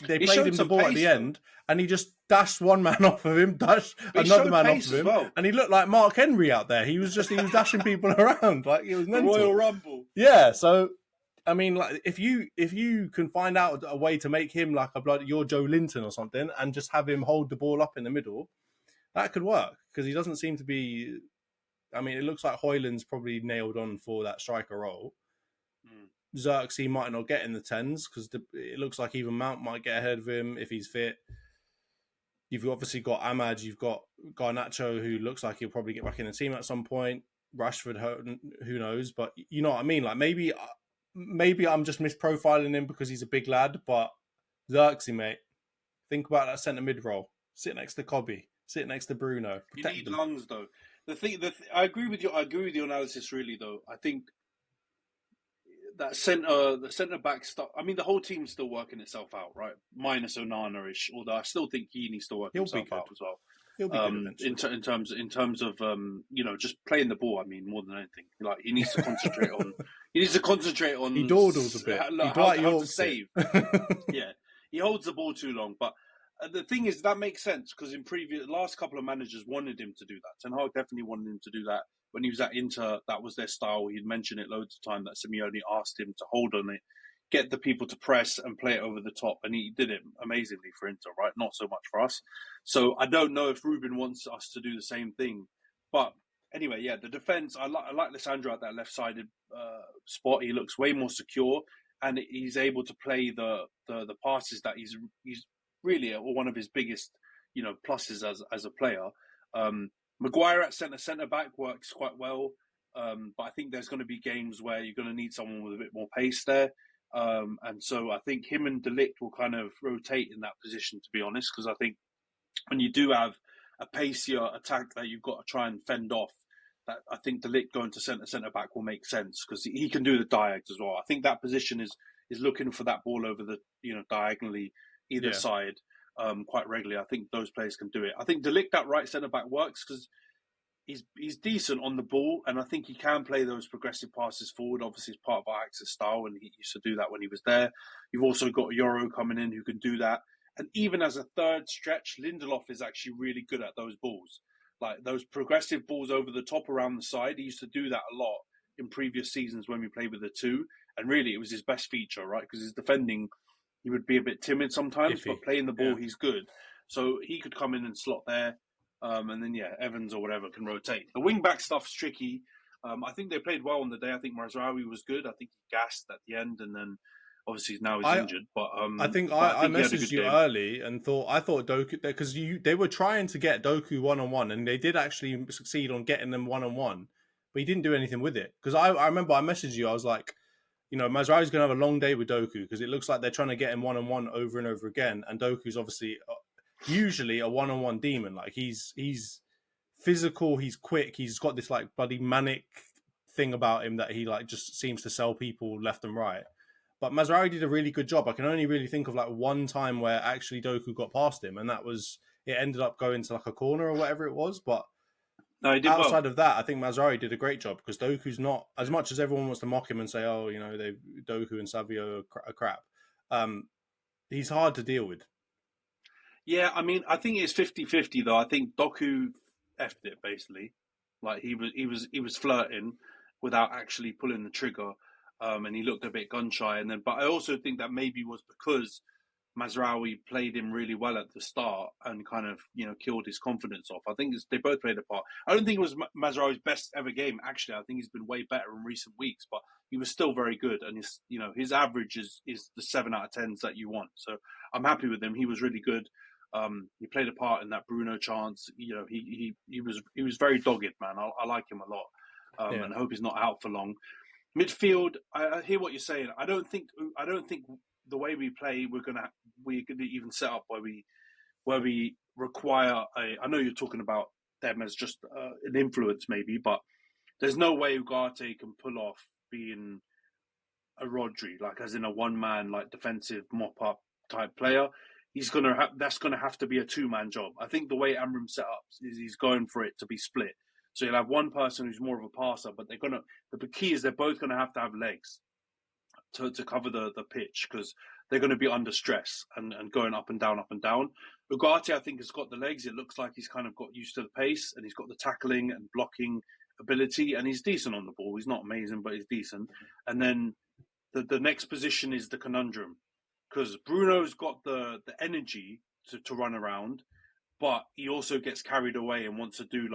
Speaker 3: they played him the ball at the end, and he just dashed one man off of him, dashed another man off of him, and he looked like Mark Henry out there. He was dashing people around like it was mental.
Speaker 2: The Royal Rumble.
Speaker 3: Yeah, so I mean, like if you can find out a way to make him like your Joe Linton or something, and just have him hold the ball up in the middle, that could work, because he doesn't seem to be. I mean, it looks like Højlund's probably nailed on for that striker role. Xerxes might not get in the 10s, because it looks like even Mount might get ahead of him if he's fit. You've obviously got Ahmad, you've got Garnacho, who looks like he'll probably get back in the team at some point. Rashford, who knows? But you know what I mean? Like maybe I'm just misprofiling him because he's a big lad, but Xerxes, mate, think about that centre mid role. Sit next to Cobby, sit next to Bruno.
Speaker 2: You need lungs, though. I agree with your analysis, really, though. I think that the centre back stuff. I mean, the whole team's still working itself out, right? Minus Onana-ish, although I still think he needs to work himself out as well.
Speaker 3: He'll be good eventually.
Speaker 2: in terms of just playing the ball. I mean, more than anything, like he needs to concentrate on. He needs to concentrate on.
Speaker 3: He dawdles a bit.
Speaker 2: How to save. Yeah, he holds the ball too long, but. The thing is, that makes sense, because in last couple of managers wanted him to do that. Ten Hag definitely wanted him to do that. When he was at Inter, that was their style. He'd mentioned it loads of time that Simeone asked him to hold on it, get the people to press and play it over the top. And he did it amazingly for Inter, right? Not so much for us. So I don't know if Ruben wants us to do the same thing. But anyway, yeah, the defence, I like Lissandro at that left-sided spot. He looks way more secure, and he's able to play the passes that he's really one of his biggest, pluses as a player. Maguire at centre back works quite well, but I think there's going to be games where you're going to need someone with a bit more pace there, and so I think him and De Ligt will kind of rotate in that position, to be honest, because I think when you do have a pacier attack that you've got to try and fend off, that I think De Ligt going to centre back will make sense, because he can do the diags as well. I think that position is looking for that ball over the diagonally either side quite regularly. I think those players can do it. I think De Ligt at right centre back works because he's decent on the ball, and I think he can play those progressive passes forward. Obviously, it's part of Ajax's style, and he used to do that when he was there. You've also got Yoro coming in who can do that. And even as a third stretch, Lindelof is actually really good at those balls. Like those progressive balls over the top around the side. He used to do that a lot in previous seasons when we played with the two. And really, it was his best feature, right? Because his defending, he would be a bit timid sometimes, but playing the ball, he's good. So he could come in and slot there. And then, Evans or whatever can rotate. The wing-back stuff's tricky. I think they played well on the day. I think Mazraoui was good. I think he gassed at the end, and then obviously now he's injured. But
Speaker 3: I think I messaged you early and I thought Doku, because they were trying to get Doku one-on-one, and they did actually succeed on getting them one-on-one, but he didn't do anything with it. Because I remember I messaged you. I was like, Mazraoui's going to have a long day with Doku because it looks like they're trying to get him one-on-one over and over again. And Doku's obviously usually a one-on-one demon. Like he's physical, he's quick, he's got this like bloody manic thing about him that he like just seems to sell people left and right. But Mazraoui did a really good job. I can only really think of like one time where actually Doku got past him, and that was it ended up going to like a corner or whatever it was. But
Speaker 2: no, he did
Speaker 3: outside of that, I think Mazraoui did a great job because Doku's not, as much as everyone wants to mock him and say, oh, Doku and Savio are crap. He's hard to deal with.
Speaker 2: Yeah, I mean, I think it's 50-50 though. I think Doku effed it basically. Like he was flirting without actually pulling the trigger. And he looked a bit gun shy, but I also think that maybe was because Mazraoui played him really well at the start and kind of killed his confidence off. I think they both played a part. I don't think it was Mazraoui's best ever game. Actually, I think he's been way better in recent weeks, but he was still very good. And his average is the 7 out of 10s that you want. So I'm happy with him. He was really good. He played a part in that Bruno chance. He was very dogged, man. I like him a lot, and I hope he's not out for long. Midfield, I hear what you're saying. I don't think the way we play, we're gonna even set up where we require I know you're talking about them as just an influence maybe, but there's no way Ugarte can pull off being a Rodri, like as in a one man like defensive mop up type player. That's gonna have to be a 2-man job. I think the way Amram set up is he's going for it to be split. So you'll have one person who's more of a passer, but the key is they're both gonna have to have legs to cover the pitch because they're going to be under stress and going up and down, up and down. Ugarte, I think, has got the legs. It looks like he's kind of got used to the pace and he's got the tackling and blocking ability and he's decent on the ball. He's not amazing, but he's decent. And then the next position is the conundrum because Bruno's got the energy to run around, but he also gets carried away and wants to do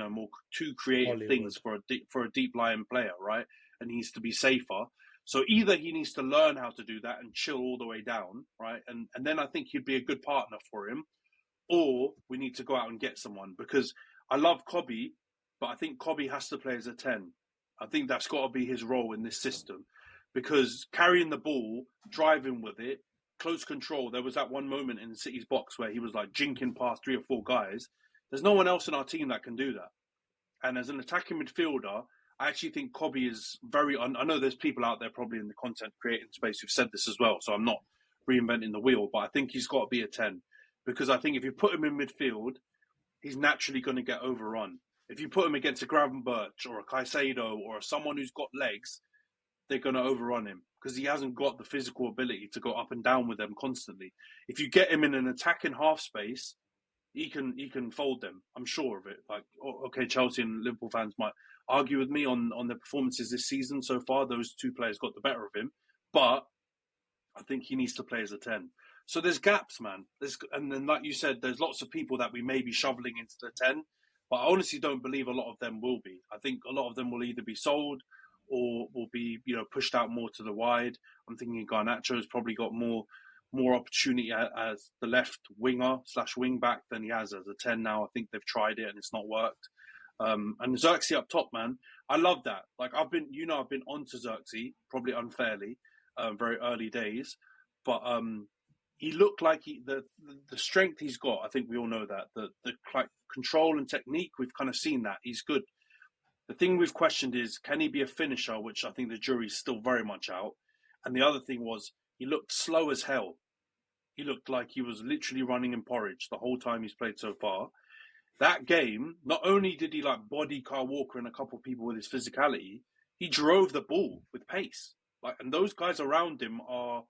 Speaker 2: more too creative things for a deep lying player, right? And he needs to be safer. So either he needs to learn how to do that and chill all the way down, right? And then I think he'd be a good partner for him. Or we need to go out and get someone because I love Kobe, but I think Kobe has to play as a 10. I think that's got to be his role in this system because carrying the ball, driving with it, close control. There was that one moment in City's box where he was like jinking past 3 or 4 guys. There's no one else in our team that can do that. And as an attacking midfielder, I actually think Kobe is very... I know there's people out there probably in the content creating space who've said this as well, so I'm not reinventing the wheel, but I think he's got to be a 10. Because I think if you put him in midfield, he's naturally going to get overrun. If you put him against a Gravenberch or a Caicedo or someone who's got legs, they're going to overrun him because he hasn't got the physical ability to go up and down with them constantly. If you get him in an attacking half space, he can fold them. I'm sure of it. Like, okay, Chelsea and Liverpool fans might argue with me on their performances this season so far. Those 2 players got the better of him, but I think he needs to play as a 10. So there's gaps, man. And then, like you said, there's lots of people that we may be shoveling into the 10, but I honestly don't believe a lot of them will be. I think a lot of them will either be sold or will be, pushed out more to the wide. I'm thinking Garnacho's probably got more opportunity as the left winger / wing back than he has as a 10 now. I think they've tried it and it's not worked. And Xerxes up top, man, I love that. Like I've been onto Xerxes, probably unfairly, very early days, but he looked like the strength he's got. I think we all know that the control and technique, we've kind of seen that he's good. The thing we've questioned is, can he be a finisher? Which I think the jury's still very much out. And the other thing was, he looked slow as hell. He looked like he was literally running in porridge the whole time he's played so far. That game, not only did he body Kyle Walker and a couple of people with his physicality, he drove the ball with pace. And those guys around him are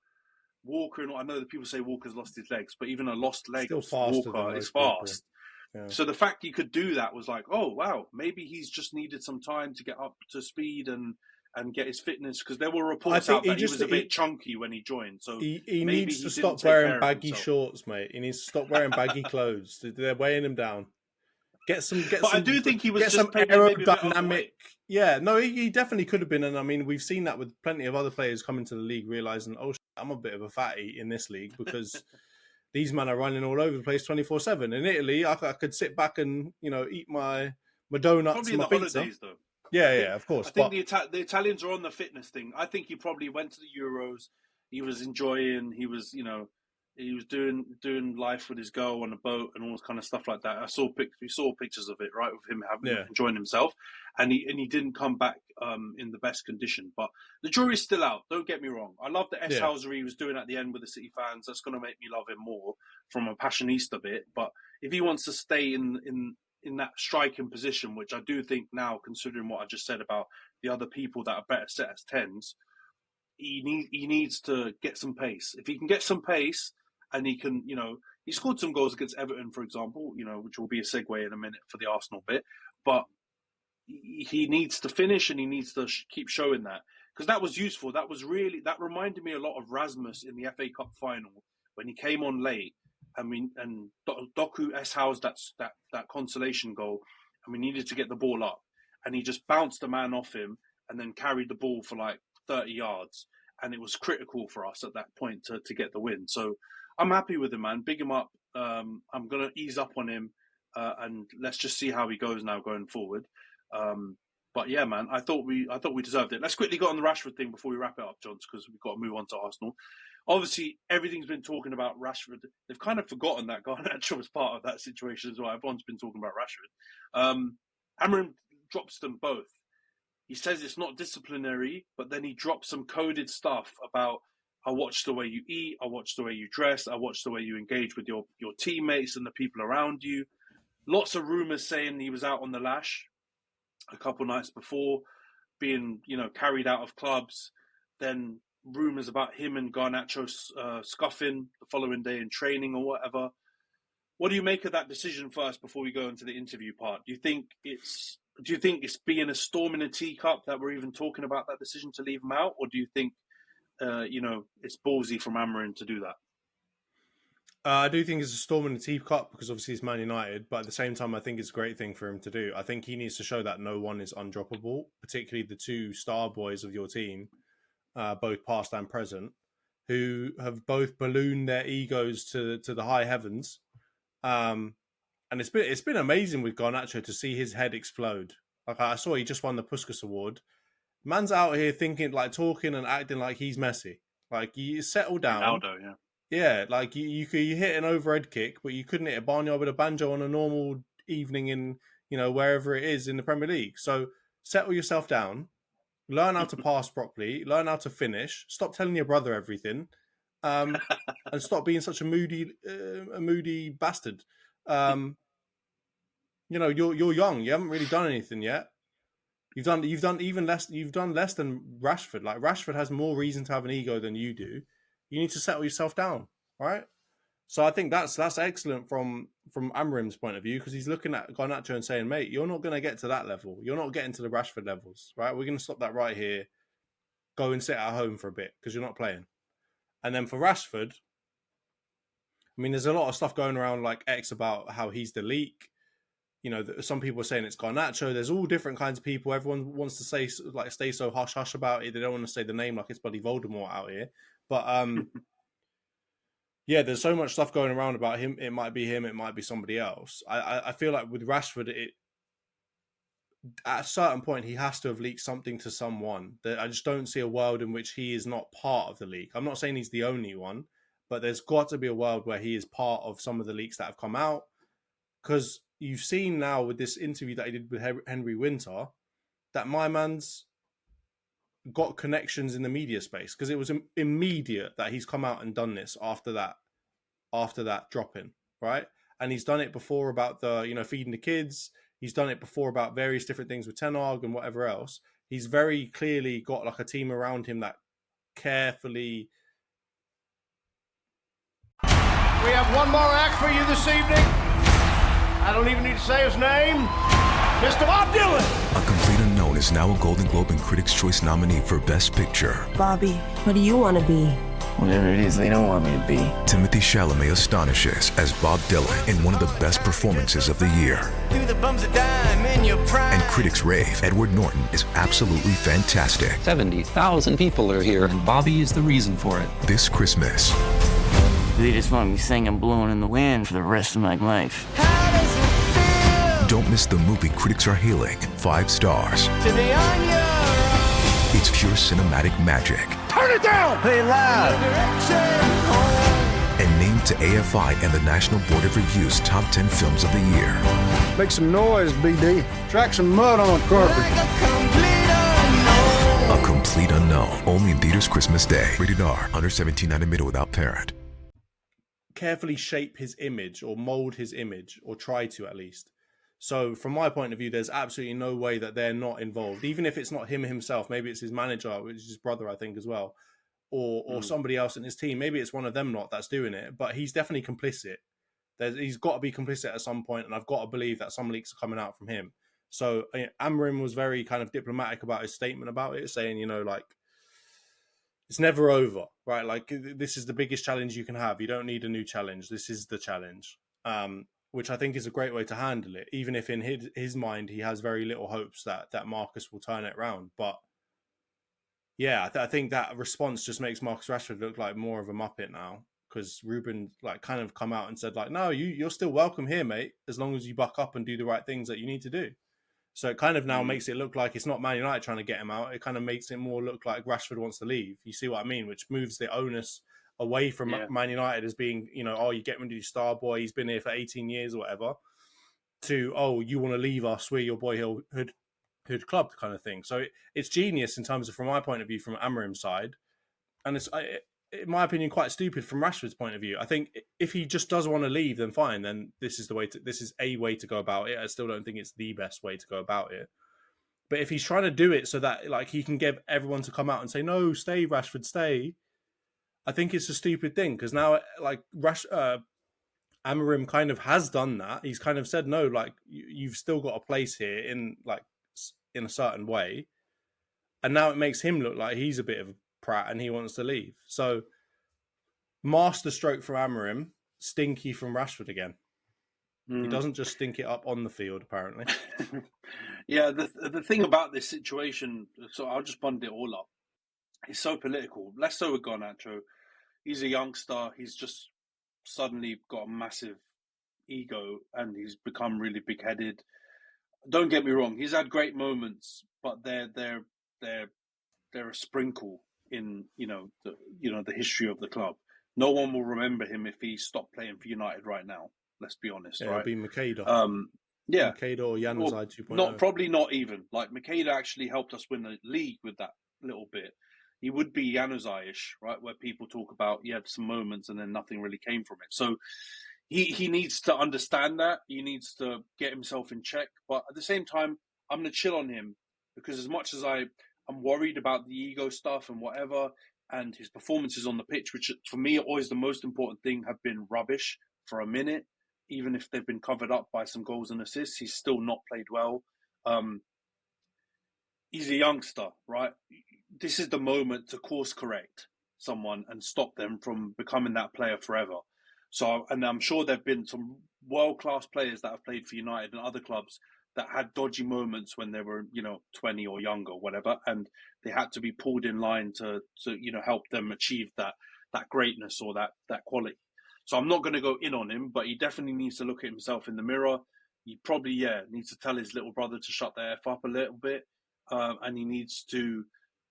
Speaker 2: Walker. And I know that people say Walker's lost his legs, but even a lost leg Walker is fast. Yeah. So the fact he could do that was like, oh, wow, maybe he's just needed some time to get up to speed and get his fitness, because there were reports out that he was a bit chunky when he joined. So
Speaker 3: he needs to stop wearing baggy shorts, mate. He needs to stop wearing baggy clothes. They're weighing him down.
Speaker 2: I do think he was just
Speaker 3: some aerodynamic. Yeah, no, he definitely could have been. And I mean, we've seen that with plenty of other players coming to the league, realizing, oh, I'm a bit of a fatty in this league because these men are running all over the place 24/7. In Italy, I could sit back and eat my donuts
Speaker 2: probably
Speaker 3: and my
Speaker 2: in the
Speaker 3: pizza.
Speaker 2: holidays, though.
Speaker 3: Yeah, of course.
Speaker 2: I think the Italians are on the fitness thing. I think he probably went to the Euros. He was enjoying. He was doing life with his girl on a boat and all this kind of stuff like that. We saw pictures of it, right, with him enjoying himself, and he didn't come back in the best condition. But the jury's still out. Don't get me wrong. I love the housery he was doing at the end with the City fans. That's going to make me love him more from a passionista bit. But if he wants to stay in that striking position, which I do think now, considering what I just said about the other people that are better set as 10s, he needs to get some pace. If he can get some pace and he can, he scored some goals against Everton, for example, which will be a segue in a minute for the Arsenal bit, but he needs to finish and he needs to keep showing that, because that was useful. That reminded me a lot of Rasmus in the FA Cup final when he came on late. And Doku S-House that consolation goal, and we needed to get the ball up, and he just bounced the man off him and then carried the ball for like 30 yards, and it was critical for us at that point to get the win. So I'm happy with him, man. Big him up. I'm gonna ease up on him, and let's just see how he goes now going forward. But yeah, man, I thought we deserved it. Let's quickly go on the Rashford thing before we wrap it up, Johns, because we've got to move on to Arsenal. Obviously, everything's been talking about Rashford. They've kind of forgotten that Garnacho was part of that situation as well. Everyone's been talking about Rashford. Amorim drops them both. He says it's not disciplinary, but then he drops some coded stuff about, I watch the way you eat, I watch the way you dress, I watch the way you engage with your teammates and the people around you. Lots of rumours saying he was out on the lash a couple nights before, being carried out of clubs. Then rumours about him and Garnacho scuffing the following day in training or whatever. What do you make of that decision first before we go into the interview part? Do you think it's being a storm in a teacup that we're even talking about that decision to leave him out, or do you think it's ballsy from Amorim to do that?
Speaker 3: I do think it's a storm in the teacup because obviously it's Man United, but at the same time, I think it's a great thing for him to do. I think he needs to show that no one is undroppable, particularly the two star boys of your team, both past and present, who have both ballooned their egos to the high heavens. And it's been amazing with Garnacho to see his head explode. Like I saw, he just won the Puskas Award. Man's out here thinking, like, talking and acting like he's Messi. Like, you settle down.
Speaker 2: Ronaldo, yeah.
Speaker 3: Yeah, like you hit an overhead kick, but you couldn't hit a barnyard with a banjo on a normal evening in wherever it is in the Premier League. So settle yourself down, learn how to pass properly, learn how to finish. Stop telling your brother everything, and stop being such a moody bastard. You're young. You haven't really done anything yet. You've done less than Rashford. Like, Rashford has more reason to have an ego than you do. You need to settle yourself down, right? So I think that's excellent from Amorim's point of view, because he's looking at Garnacho and saying, mate, you're not going to get to that level. You're not getting to the Rashford levels, right? We're going to stop that right here. Go and sit at home for a bit because you're not playing. And then for Rashford, I mean, there's a lot of stuff going around like X about how he's the leak. Some people are saying it's Garnacho. There's all different kinds of people. Everyone wants to stay so hush-hush about it. They don't want to say the name like it's bloody Voldemort out here. But, yeah, there's so much stuff going around about him. It might be him. It might be somebody else. I feel like with Rashford, at a certain point, he has to have leaked something to someone. I just don't see a world in which he is not part of the leak. I'm not saying he's the only one, but there's got to be a world where he is part of some of the leaks that have come out. Because you've seen now with this interview that he did with Henry Winter that my man's got connections in the media space, because it was immediate that he's come out and done this after that drop-in, right? And he's done it before about the, feeding the kids. He's done it before about various different things with Ten Hag and whatever else. He's very clearly got like a team around him that carefully...
Speaker 5: We have one more act for you this evening. I don't even need to say his name. Mr. Bob Dylan.
Speaker 6: A Complete Unknown is now a Golden Globe and Critics' Choice nominee for Best Picture.
Speaker 7: Bobby, what do you want to be?
Speaker 8: Whatever it is they don't want me to be.
Speaker 6: Timothée Chalamet astonishes as Bob Dylan in one of the best performances of the year.
Speaker 8: Through the bums of dime in your prime.
Speaker 6: And critics rave Edward Norton is absolutely fantastic.
Speaker 9: 70,000 people are here, and Bobby is the reason for it.
Speaker 6: This Christmas.
Speaker 8: They just want me singing Blowing in the Wind for the rest of my life.
Speaker 6: Don't miss the movie critics are hailing 5 stars.
Speaker 8: To the onion.
Speaker 6: It's pure cinematic magic.
Speaker 8: Turn it down. Play loud.
Speaker 6: And named to AFI and the National Board of Review's top 10 films of the year.
Speaker 10: Make some noise, BD. Track some mud on carpet.
Speaker 8: Like a
Speaker 6: A complete unknown. Only in theaters Christmas Day. Rated R. Under 17 and admitted without parent.
Speaker 3: Carefully shape his image or mold his image, or try to at least. So from my point of view, there's absolutely no way that they're not involved. Even if it's not him himself, maybe it's his manager, which is his brother, I think, as well. Or somebody else in his team. Maybe it's one of them that's doing it, but he's definitely complicit. He's got to be complicit at some point, and I've got to believe that some leaks are coming out from him. So Amorim was very kind of diplomatic about his statement about it, saying, it's never over, right? Like, this is the biggest challenge you can have. You don't need a new challenge. This is the challenge, which I think is a great way to handle it, even if in his mind he has very little hopes that Marcus will turn it around. But yeah, I think that response just makes Marcus Rashford look like more of a muppet now, because Ruben kind of come out and said no, you're still welcome here, mate, as long as you buck up and do the right things that you need to do. So it kind of now makes it look like it's not Man United trying to get him out. It kind of makes it more look like Rashford wants to leave. You see what I mean? Which moves the onus away from Man United as being, you get him to do star boy, he's been here for 18 years or whatever, to, you want to leave us, we're your boyhood club kind of thing. So it's genius in terms of, from my point of view, from Amorim's side. And it's, in my opinion, quite stupid from Rashford's point of view. I think if he just does want to leave, then fine. Then this is a way to go about it. I still don't think it's the best way to go about it. But if he's trying to do it so that he can get everyone to come out and say, no, stay, Rashford, stay, I think it's a stupid thing, because now Amorim kind of has done that. He's kind of said, no, you've still got a place here in a certain way. And now it makes him look like he's a bit of a prat and he wants to leave. So masterstroke from Amorim, stinky from Rashford again. He doesn't just stink it up on the field, apparently.
Speaker 2: Yeah, the thing about this situation, so I'll just bund it all up. It's so political. Less so with Garnacho. He's a youngster. He's just suddenly got a massive ego and he's become really big-headed. Don't get me wrong. He's had great moments, but they're a sprinkle in the history of the club. No one will remember him if he stopped playing for United right now. Let's be honest, right?
Speaker 3: It'll be Makeda.
Speaker 2: Makeda
Speaker 3: or Januzaj 2.0.
Speaker 2: Probably not even. Makeda actually helped us win the league with that little bit. He would be Januzaj-ish, right? Where people talk about he had some moments and then nothing really came from it. So he needs to understand that. He needs to get himself in check. But at the same time, I'm going to chill on him, because as much as I'm worried about the ego stuff and whatever, and his performances on the pitch, which for me are always the most important thing, have been rubbish for a minute. Even if they've been covered up by some goals and assists, he's still not played well. He's a youngster, right? This is the moment to course correct someone and stop them from becoming that player forever. So, and I'm sure there've been some world-class players that have played for United and other clubs that had dodgy moments when they were, 20 or younger, whatever, and they had to be pulled in line to help them achieve that greatness or that quality. So I'm not going to go in on him, but he definitely needs to look at himself in the mirror. He probably, needs to tell his little brother to shut the F up a little bit, and he needs to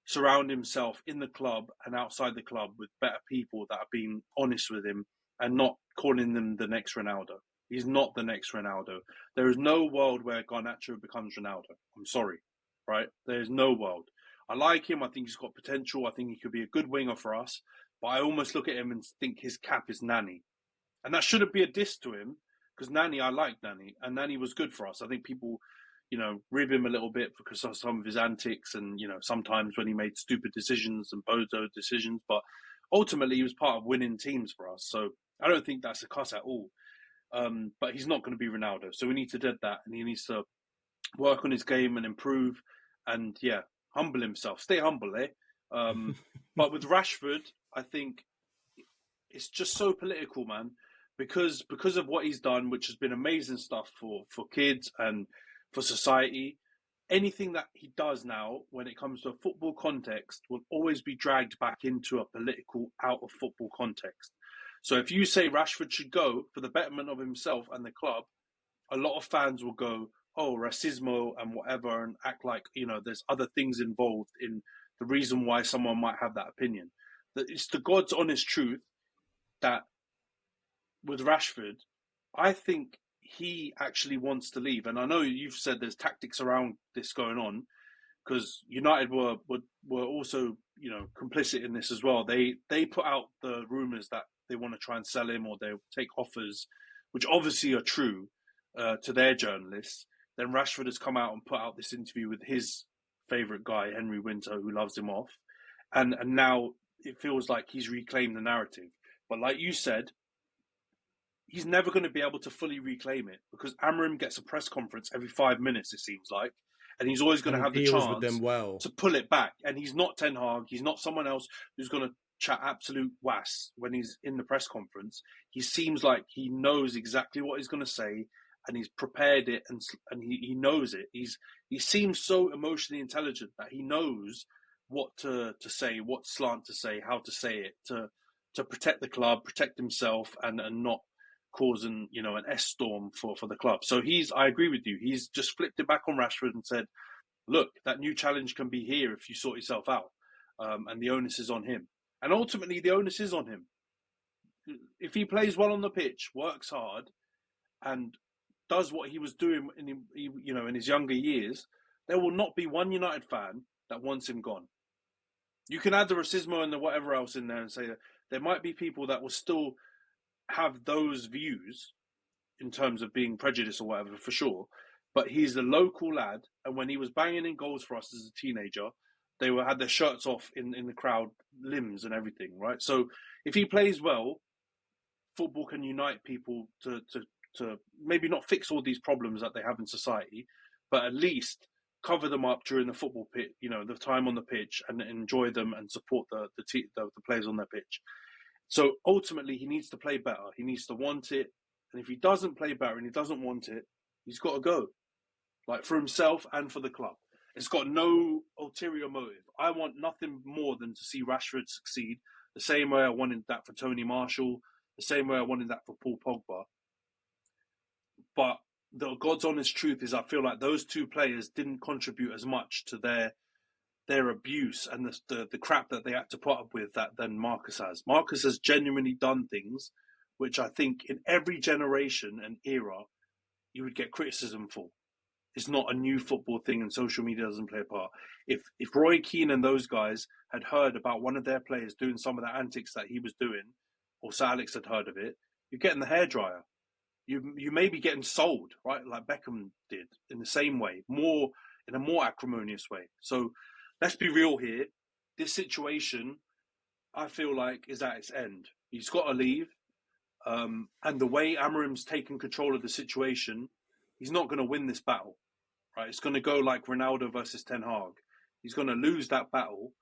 Speaker 2: surround himself in the club and outside the club with better people that are being honest with him and not calling them the next Ronaldo. He's not the next Ronaldo. There is no world where Garnacho becomes Ronaldo. I'm sorry, right? There is no world. I like him. I think he's got potential. I think he could be a good winger for us. But I almost look at him and think his cap is Nani. And that shouldn't be a diss to him, because Nani, I like Nani. And Nani was good for us. I think people, rib him a little bit because of some of his antics and, sometimes when he made stupid decisions and bozo decisions. But ultimately, he was part of winning teams for us. So I don't think that's a cuss at all. But he's not going to be Ronaldo. So we need to do that. And he needs to work on his game and improve and, humble himself. Stay humble, eh? But with Rashford, I think it's just so political, man. Because of what he's done, which has been amazing stuff for kids and for society, anything that he does now when it comes to a football context will always be dragged back into a political, out of football context. So if you say Rashford should go for the betterment of himself and the club, a lot of fans will go, oh, racismo and whatever, and act like, there's other things involved in the reason why someone might have that opinion. It's the God's honest truth that with Rashford, I think he actually wants to leave. And I know you've said there's tactics around this going on, because United were also, complicit in this as well. They put out the rumours that they want to try and sell him, or they'll take offers, which obviously are true to their journalists. Then Rashford has come out and put out this interview with his favourite guy, Henry Winter, who loves him off. And now it feels like he's reclaimed the narrative. But like you said, he's never going to be able to fully reclaim it, because Amorim gets a press conference every 5 minutes, it seems like. And he's always going to have the chance to pull it back. And he's not Ten Hag. He's not someone else who's going to chat absolute was when he's in the press conference. He seems like he knows exactly what he's going to say, and he's prepared it, and he knows it. He seems so emotionally intelligent that he knows what to say, what slant to say, how to say it, to protect the club, protect himself, and not causing, an S-storm for the club. So I agree with you. He's just flipped it back on Rashford and said, look, that new challenge can be here if you sort yourself out. And the onus is on him. And ultimately, the onus is on him. If he plays well on the pitch, works hard, and does what he was doing in his younger years, there will not be one United fan that wants him gone. You can add the racismo and the whatever else in there and say that there might be people that will still have those views in terms of being prejudiced or whatever, for sure. But he's a local lad, and when he was banging in goals for us as a teenager, they had their shirts off in the crowd, limbs and everything, right? So if he plays well, football can unite people to maybe not fix all these problems that they have in society, but at least cover them up during the football pitch, the time on the pitch, and enjoy them and support the players on their pitch. So ultimately, he needs to play better. He needs to want it. And if he doesn't play better and he doesn't want it, he's got to go. Like, for himself and for the club. It's got no ulterior motive. I want nothing more than to see Rashford succeed, the same way I wanted that for Tony Marshall, the same way I wanted that for Paul Pogba. But the God's honest truth is I feel like those two players didn't contribute as much to their abuse and the crap that they had to put up with than Marcus has. Marcus has genuinely done things which I think in every generation and era you would get criticism for. It's not a new football thing, and social media doesn't play a part. If Roy Keane and those guys had heard about one of their players doing some of the antics that he was doing, or Sir Alex had heard of it, you're getting the hairdryer. You may be getting sold, right? Like Beckham did, in the same way, in a more acrimonious way. So let's be real here. This situation, I feel like, is at its end. He's got to leave. And the way Amorim's taken control of the situation, he's not going to win this battle, right? It's going to go like Ronaldo versus Ten Hag. He's going to lose that battle.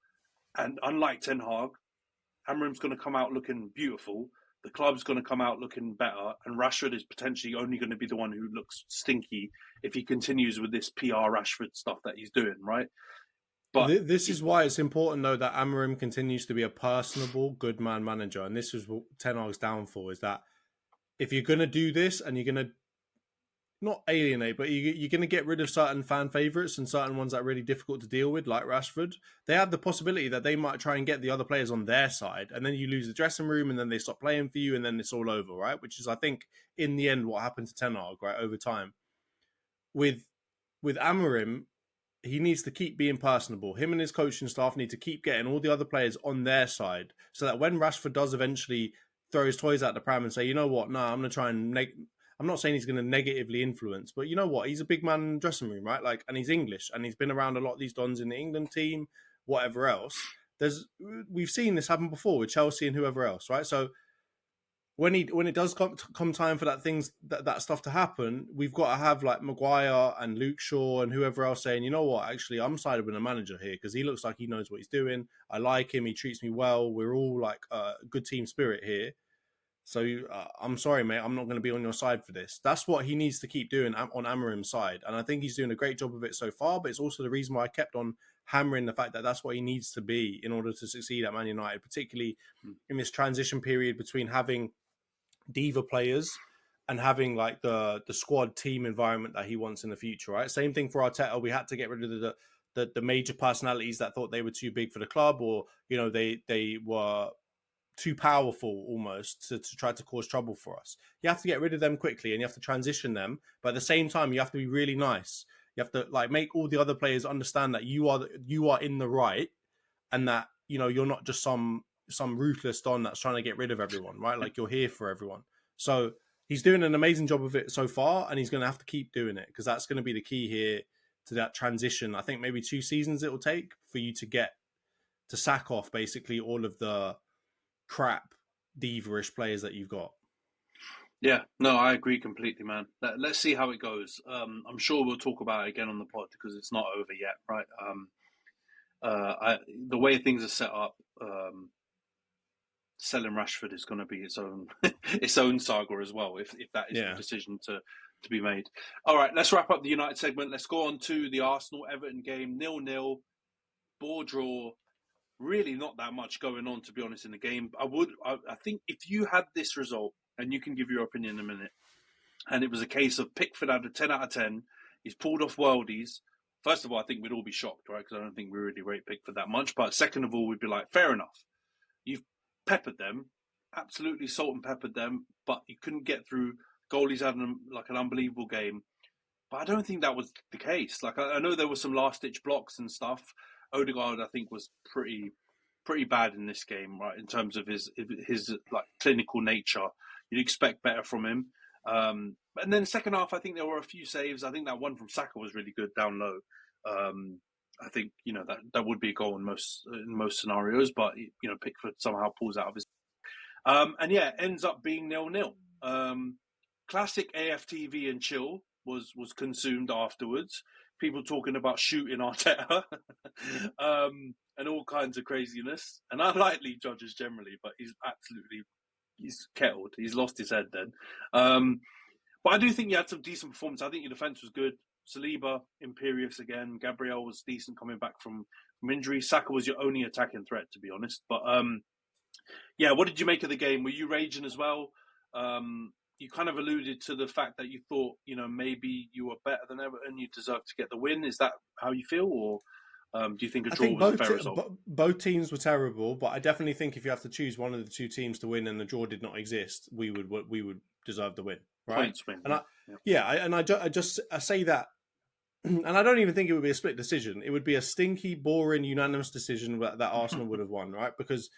Speaker 2: And unlike Ten Hag, Amorim's going to come out looking beautiful. The club's going to come out looking better. And Rashford is potentially only going to be the one who looks stinky if he continues with this PR Rashford stuff that he's doing, right? But
Speaker 3: this is why it's important, though, that Amorim continues to be a personable, good man manager. And this is what Ten Hag's downfall, is that if you're going to do this and you're going to not alienate, but you're going to get rid of certain fan favourites and certain ones that are really difficult to deal with, like Rashford, they have the possibility that they might try and get the other players on their side. And then you lose the dressing room and then they stop playing for you and then it's all over, right? Which is, I think, in the end, what happened to Ten Hag, right, over time. With Amorim, he needs to keep being personable. Him and his coaching staff need to keep getting all the other players on their side so that when Rashford does eventually throw his toys out the pram and say, you know what, no, I'm going to try and I'm not saying he's going to negatively influence, but you know what? He's a big man in the dressing room, right? Like, and he's English, and he's been around a lot of these dons in the England team, whatever else. We've seen this happen before with Chelsea and whoever else, right? So when it does come time for that stuff to happen, we've got to have like Maguire and Luke Shaw and whoever else saying, you know what? Actually, I'm sided with a manager here because he looks like he knows what he's doing. I like him. He treats me well. We're all like a good team spirit here. So I'm sorry, mate, I'm not going to be on your side for this. That's what he needs to keep doing on Amorim's side. And I think he's doing a great job of it so far, but it's also the reason why I kept on hammering the fact that that's what he needs to be in order to succeed at Man United, particularly in this transition period between having diva players and having like the squad team environment that he wants in the future, right? Same thing for Arteta. We had to get rid of the major personalities that thought they were too big for the club, or they were too powerful almost to try to cause trouble for us. You have to get rid of them quickly, and you have to transition them. But at the same time, you have to be really nice. You have to like make all the other players understand that you are in the right, and that you're not just some ruthless don that's trying to get rid of everyone, right? Like you're here for everyone. So he's doing an amazing job of it so far, and he's going to have to keep doing it, because that's going to be the key here to that transition. I think maybe 2 seasons it will take for you to get to sack off basically all of the crap diva-ish players that you've got.
Speaker 2: Yeah, no, I agree completely, man. Let's see how it goes. I'm sure we'll talk about it again on the pod, because it's not over yet, right? The way things are set up, selling Rashford is going to be its own saga as well, if that is the decision to be made. All right, let's wrap up the United segment. Let's go on to the Arsenal-Everton game. 0-0, ball draw. Really not that much going on, to be honest, in the game. I think if you had this result, and you can give your opinion in a minute, and it was a case of Pickford had a 10 out of 10, he's pulled off worldies. First of all, I think we'd all be shocked, right? Because I don't think we really rate Pickford that much. But second of all, we'd be like, fair enough. You've peppered them, absolutely salt and peppered them, but you couldn't get through. Goalies had an unbelievable game. But I don't think that was the case. Like, I know there were some last-ditch blocks and stuff. Odegaard, I think, was pretty bad in this game, right? In terms of his like clinical nature, you'd expect better from him. And then second half, I think there were a few saves. I think that one from Saka was really good down low. I think that would be a goal in most scenarios, but Pickford somehow pulls out of his. And yeah, ends up being 0-0. Classic AFTV and chill was consumed afterwards. People talking about shooting Arteta and all kinds of craziness. And I like Lee Judges generally, but he's kettled. He's lost his head then. But I do think you had some decent performance. I think your defence was good. Saliba, imperious again. Gabriel was decent coming back from injury. Saka was your only attacking threat, to be honest. But yeah, what did you make of the game? Were you raging as well? You kind of alluded to the fact that you thought, maybe you were better than Everton, you deserved to get the win. Is that how you feel, or do you think a draw was a fair result?
Speaker 3: Both teams were terrible, but I definitely think if you have to choose one of the two teams to win and the draw did not exist, we would deserve the win, right?
Speaker 2: Points win.
Speaker 3: And I say that, and I don't even think it would be a split decision. It would be a stinky, boring, unanimous decision that Arsenal would have won, right? Because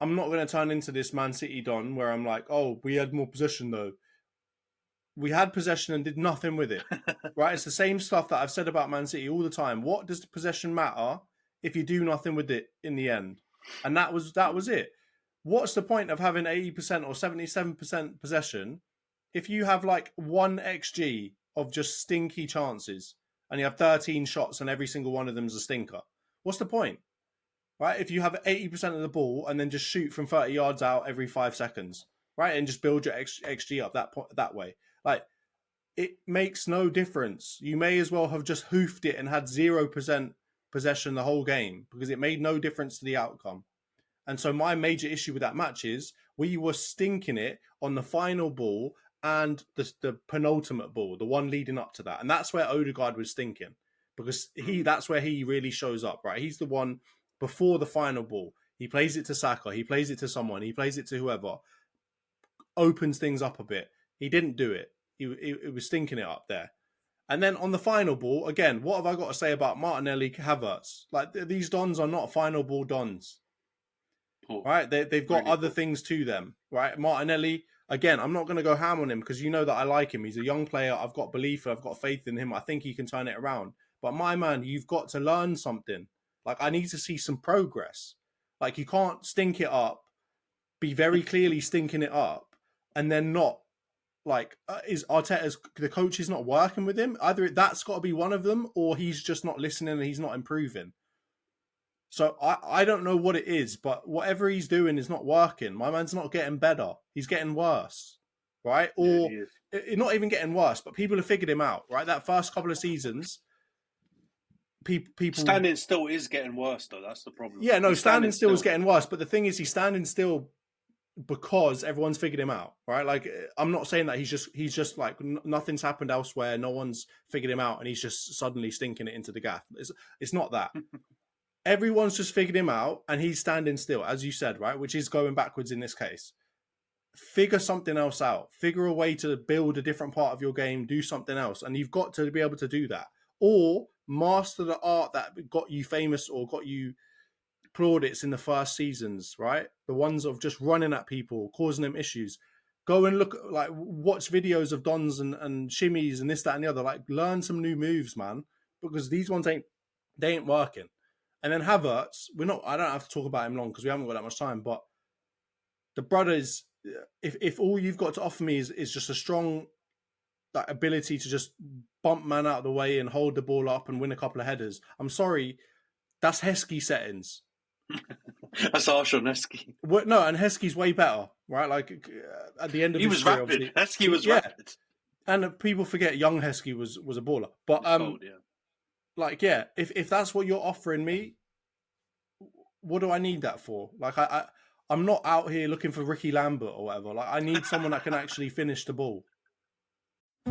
Speaker 3: I'm not going to turn into this Man City don where I'm like, oh, we had more possession though. We had possession and did nothing with it, right? It's the same stuff that I've said about Man City all the time. What does the possession matter if you do nothing with it in the end? And that was it. What's the point of having 80% or 77% possession if you have like 1 XG of just stinky chances and you have 13 shots and every single one of them is a stinker? What's the point? Right? If you have 80% of the ball and then just shoot from 30 yards out every 5 seconds, right? And just build your XG up that way. Like, it makes no difference. You may as well have just hoofed it and had 0% possession the whole game, because it made no difference to the outcome. And so my major issue with that match is we were stinking it on the final ball and the penultimate ball, the one leading up to that. And that's where Odegaard was stinking, because that's where he really shows up, right? He's the one before the final ball. He plays it to Saka. He plays it to someone. He plays it to whoever. Opens things up a bit. He didn't do it. He was stinking it up there. And then on the final ball, again, what have I got to say about Martinelli, Havertz? Like, these dons are not final ball dons. Right? They've got other things to them. Right? Martinelli, again, I'm not going to go ham on him because you know that I like him. He's a young player. I've got belief. I've got faith in him. I think he can turn it around. But my man, you've got to learn something. Like, I need to see some progress. Like, you can't stink it up, be very clearly stinking it up, and then not. Like, is Arteta's, the coach is not working with him? Either that's got to be one of them, or he's just not listening and he's not improving. So I don't know what it is, but whatever he's doing is not working. My man's not getting better. He's getting worse, right? Or not even getting worse, but people have figured him out, right? That first couple of seasons, people...
Speaker 2: Standing still is getting worse, though. That's the problem.
Speaker 3: Yeah, no, standing still is getting worse. But the thing is, he's standing still because everyone's figured him out, right? Like, I'm not saying that he's just like nothing's happened elsewhere, no one's figured him out, and he's just suddenly stinking it into the gaff. It's not that. Everyone's just figured him out, and he's standing still, as you said, right? Which is going backwards in this case. Figure something else out. Figure a way to build a different part of your game. Do something else, and you've got to be able to do that, or master the art that got you famous or got you plaudits in the first seasons, right? The ones of just running at people, causing them issues. Go and look, like, watch videos of dons and shimmies and this, that, and the other. Like, learn some new moves, man, because these ones ain't working. And then Havertz, I don't have to talk about him long because we haven't got that much time, but the brothers, if all you've got to offer me is just a strong ability to just bump man out of the way and hold the ball up and win a couple of headers, I'm sorry, that's Heskey settings.
Speaker 2: That's harsh on Heskey.
Speaker 3: No, and Heskey's way better, right? Like, at the end of
Speaker 2: he was
Speaker 3: career,
Speaker 2: rapid. Heskey was rapid.
Speaker 3: And people forget young Heskey was a baller. But like, yeah, if that's what you're offering me, what do I need that for? Like, I'm not out here looking for Ricky Lambert or whatever. Like, I need someone that can actually finish the ball.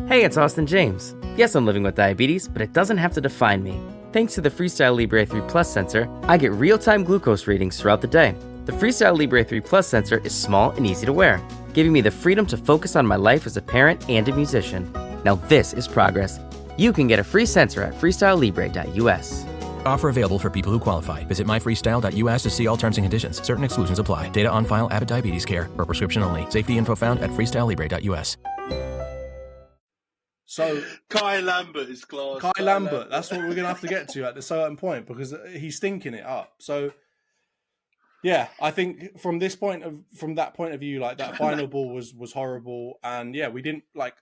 Speaker 11: Hey, it's Austin James. Yes, I'm living with diabetes, but it doesn't have to define me. Thanks to the Freestyle Libre 3 Plus sensor, I get real-time glucose readings throughout the day. The Freestyle Libre 3 Plus sensor is small and easy to wear, giving me the freedom to focus on my life as a parent and a musician. Now this is progress. You can get a free sensor at freestylelibre.us.
Speaker 12: Offer available for people who qualify. Visit myfreestyle.us to see all terms and conditions. Certain exclusions apply. Data on file. Abbott Diabetes Care. For prescription only. Safety info found at freestylelibre.us.
Speaker 3: So
Speaker 2: Kai Lambert is class.
Speaker 3: Kai Lambert, that's what we're going to have to get to at a certain point, because he's stinking it up. So, yeah, I think from that point of view, like, that final ball was horrible, and yeah, we didn't like.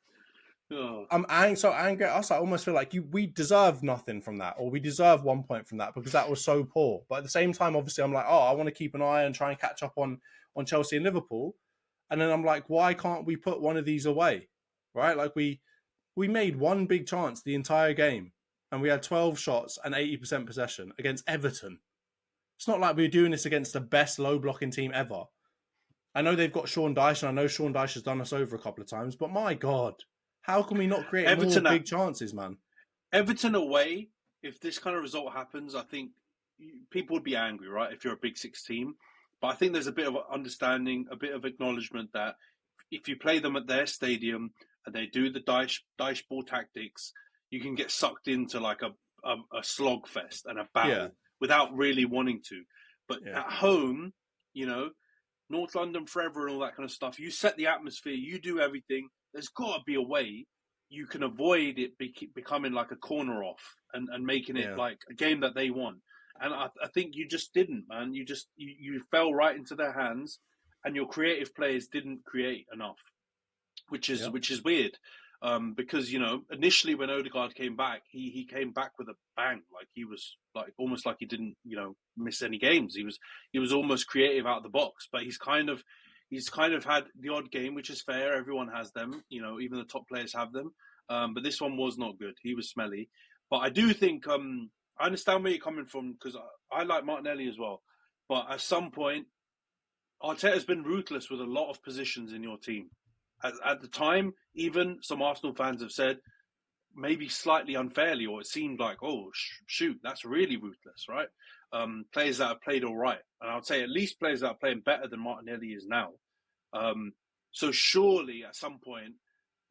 Speaker 3: I'm so angry at us. I almost feel like we deserve nothing from that, or we deserve 1 point from that, because that was so poor. But at the same time, obviously, I'm like, I want to keep an eye and try and catch up on Chelsea and Liverpool, and then I'm like, why can't we put one of these away, right? Like, we made one big chance the entire game, and we had 12 shots and 80% possession against Everton. It's not like we were doing this against the best low-blocking team ever. I know they've got Sean Dyche, and I know Sean Dyche has done us over a couple of times, but my God, how can we not create Everton more big chances, man?
Speaker 2: Everton away, if this kind of result happens, I think people would be angry, right, if you're a Big Six team. But I think there's a bit of understanding, a bit of acknowledgement that if you play them at their stadium and they do the Dyche ball tactics, you can get sucked into like a slog fest and a battle without really wanting to. But at home, North London forever and all that kind of stuff, you set the atmosphere, you do everything. There's got to be a way you can avoid it becoming like a corner off and making it like a game that they want. And I think you just didn't, man. You fell right into their hands, and your creative players didn't create enough, which is weird. Because, initially when Odegaard came back, he came back with a bang. Like, he was like almost like he didn't, miss any games. He was almost creative out of the box, but he's kind of had the odd game, which is fair. Everyone has them, even the top players have them. But this one was not good. He was smelly. But I do think, I understand where you're coming from, because I like Martinelli as well. But at some point, Arteta's been ruthless with a lot of positions in your team. At the time, even some Arsenal fans have said, maybe slightly unfairly, or it seemed like, shoot, that's really ruthless, right? Players that have played all right. And I would say at least players that are playing better than Martinelli is now. So surely at some point,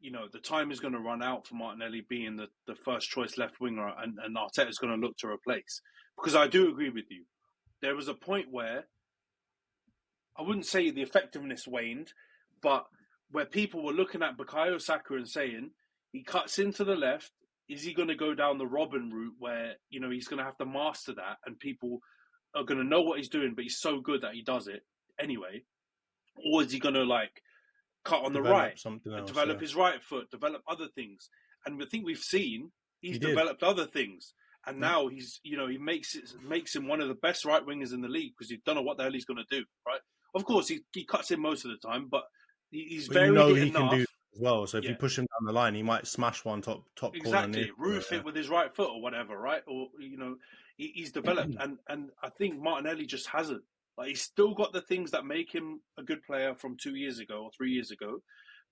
Speaker 2: the time is going to run out for Martinelli being the first choice left winger, and Arteta is going to look to replace. Because I do agree with you. There was a point where, I wouldn't say the effectiveness waned, but where people were looking at Bukayo Saka and saying, he cuts into the left, is he going to go down the Robin route where, he's going to have to master that and people are going to know what he's doing, but he's so good that he does it anyway? Or is he going to cut on the right, develop his right foot, develop other things? And I think we've seen he's developed other things. And now he's, he makes him one of the best right wingers in the league, because you don't know what the hell he's going to do, right? Of course, he cuts in most of the time, but he's very
Speaker 3: he
Speaker 2: enough.
Speaker 3: Can do as well. So if you push him down the line, he might smash one top
Speaker 2: exactly.
Speaker 3: corner.
Speaker 2: Roof it with his right foot or whatever, right? Or he's developed, and I think Martinelli just hasn't. Like, he's still got the things that make him a good player from 2 years ago or 3 years ago,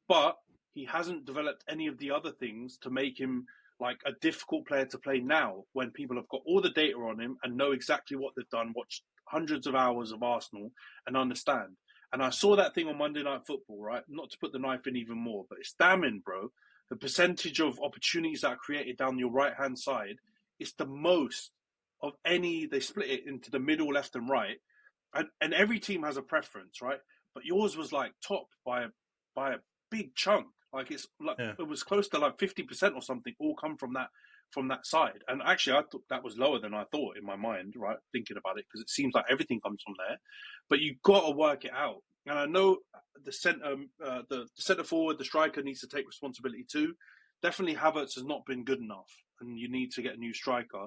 Speaker 2: but he hasn't developed any of the other things to make him like a difficult player to play now, when people have got all the data on him and know exactly what they've done, watched hundreds of hours of Arsenal and understand. And I saw that thing on Monday Night Football, right? Not to put the knife in even more, but it's damning, bro. The percentage of opportunities that are created down your right-hand side is the most of any. They split it into the middle, left and right. And every team has a preference, right? But yours was like top by a big chunk. Like It was close to like 50% or something, all come from that side. And actually, I thought that was lower than I thought in my mind, right? Thinking about it, because it seems like everything comes from there. But you've got to work it out. And I know the centre forward, the striker, needs to take responsibility too. Definitely, Havertz has not been good enough, and you need to get a new striker.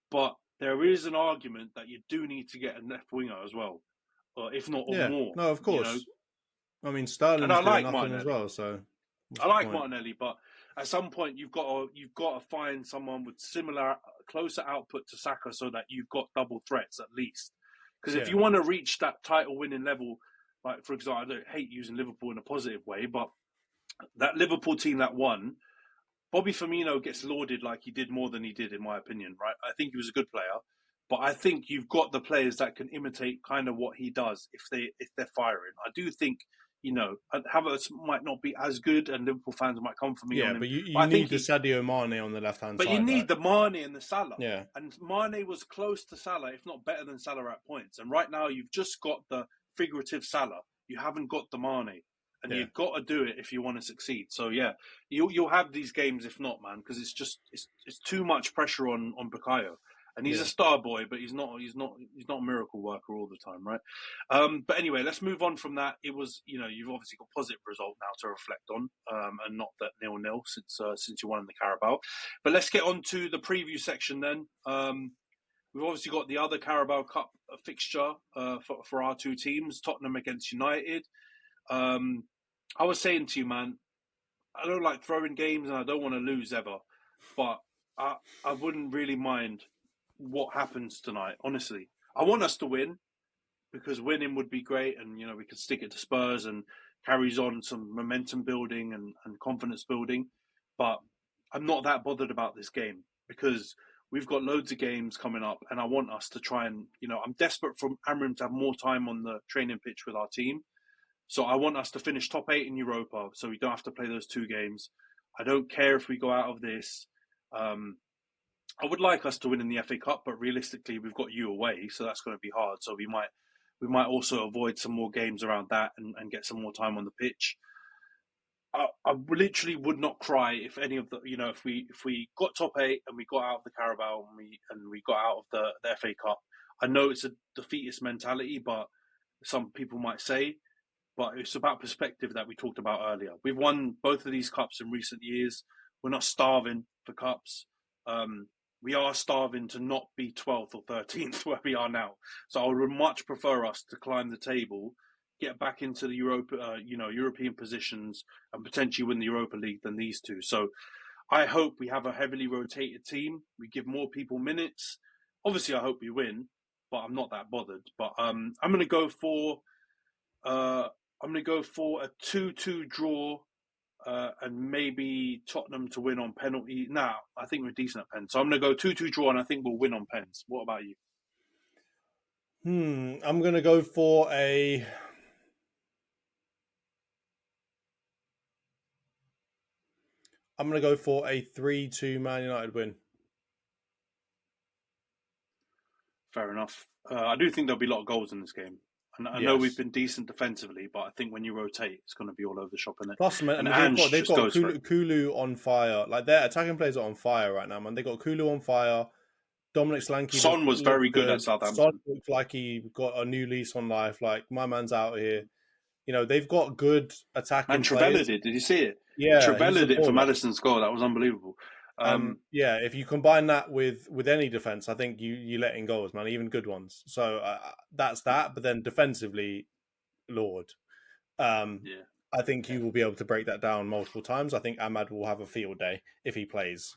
Speaker 2: But there is an argument that you do need to get a left winger as well, or if not more.
Speaker 3: No, of course.
Speaker 2: You know?
Speaker 3: I mean, Sterling's doing nothing
Speaker 2: Martinelli
Speaker 3: as well, so
Speaker 2: I like Martinelli, but at some point you've got to find someone with closer output to Saka, so that you've got double threats at least. Because if you want to reach that title-winning level, like, for example, I don't hate using Liverpool in a positive way, but that Liverpool team that won, Bobby Firmino gets lauded like he did more than he did, in my opinion, right? I think he was a good player, but I think you've got the players that can imitate kind of what he does if they're firing. I do think, Havertz might not be as good, and Liverpool fans might come for me on him.
Speaker 3: But you need the Sadio Mane on the left-hand side.
Speaker 2: But you need the Mane and the Salah.
Speaker 3: Yeah.
Speaker 2: And Mane was close to Salah, if not better than Salah at points. And right now, you've just got the figurative Salah. You haven't got the Mane. And you've got to do it if you want to succeed. So, yeah, you'll have these games if not, man, because it's too much pressure on Bukayo. And he's a star boy, but he's not a miracle worker all the time, right? But anyway, let's move on from that. It was, you've obviously got positive result now to reflect on, and not that 0-0 since you won in the Carabao. But let's get on to the preview section then. We've obviously got the other Carabao Cup fixture for our two teams, Tottenham against United. I was saying to you, man, I don't like throwing games and I don't want to lose ever, but I wouldn't really mind what happens tonight, honestly. I want us to win, because winning would be great, and we could stick it to Spurs and carries on some momentum building and confidence building. But I'm not that bothered about this game, because we've got loads of games coming up, and I want us to try and, I'm desperate for Amram to have more time on the training pitch with our team. So I want us to finish top 8 in Europa, so we don't have to play those 2 games. I don't care if we go out of this. I would like us to win in the FA Cup, but realistically, we've got you away, so that's going to be hard. So we might also avoid some more games around that and get some more time on the pitch. I literally would not cry if any of the, if we got top 8 and we got out of the Carabao and we got out of the FA Cup. I know it's a defeatist mentality, but some people might say, but it's about perspective that we talked about earlier. We've won both of these cups in recent years. We're not starving for cups. We are starving to not be 12th or 13th where we are now. So I would much prefer us to climb the table, get back into the European positions, and potentially win the Europa League than these two. So I hope we have a heavily rotated team. We give more people minutes. Obviously, I hope we win, but I'm not that bothered. But I'm going to go for a 2-2 draw. And maybe Tottenham to win on penalty. Nah, I think we're decent at pens. So I'm going to go 2-2 draw, and I think we'll win on pens. What about you?
Speaker 3: I'm going to go for a... I'm going to go for a 3-2 Man United win.
Speaker 2: Fair enough. I do think there'll be a lot of goals in this game. And I know we've been decent defensively, but I think when you rotate, it's going to be all over the shop, isn't it?
Speaker 3: Plus, man, they've got Kulu on fire. Like, their attacking players are on fire right now, man. They got Kulu on fire. Dominic Solanke.
Speaker 2: Son was very good at Southampton.
Speaker 3: Son looked like he got a new lease on life. Like, my man's out here. They've got good attacking
Speaker 2: and Trevella
Speaker 3: players.
Speaker 2: did you see it?
Speaker 3: Yeah.
Speaker 2: Trevella did for Madison's goal. That was unbelievable.
Speaker 3: If you combine that with any defense, I think you let in goals, man, even good ones. So that's that. But then defensively, Lord, I think you will be able to break that down multiple times. I think Ahmad will have a field day if he plays.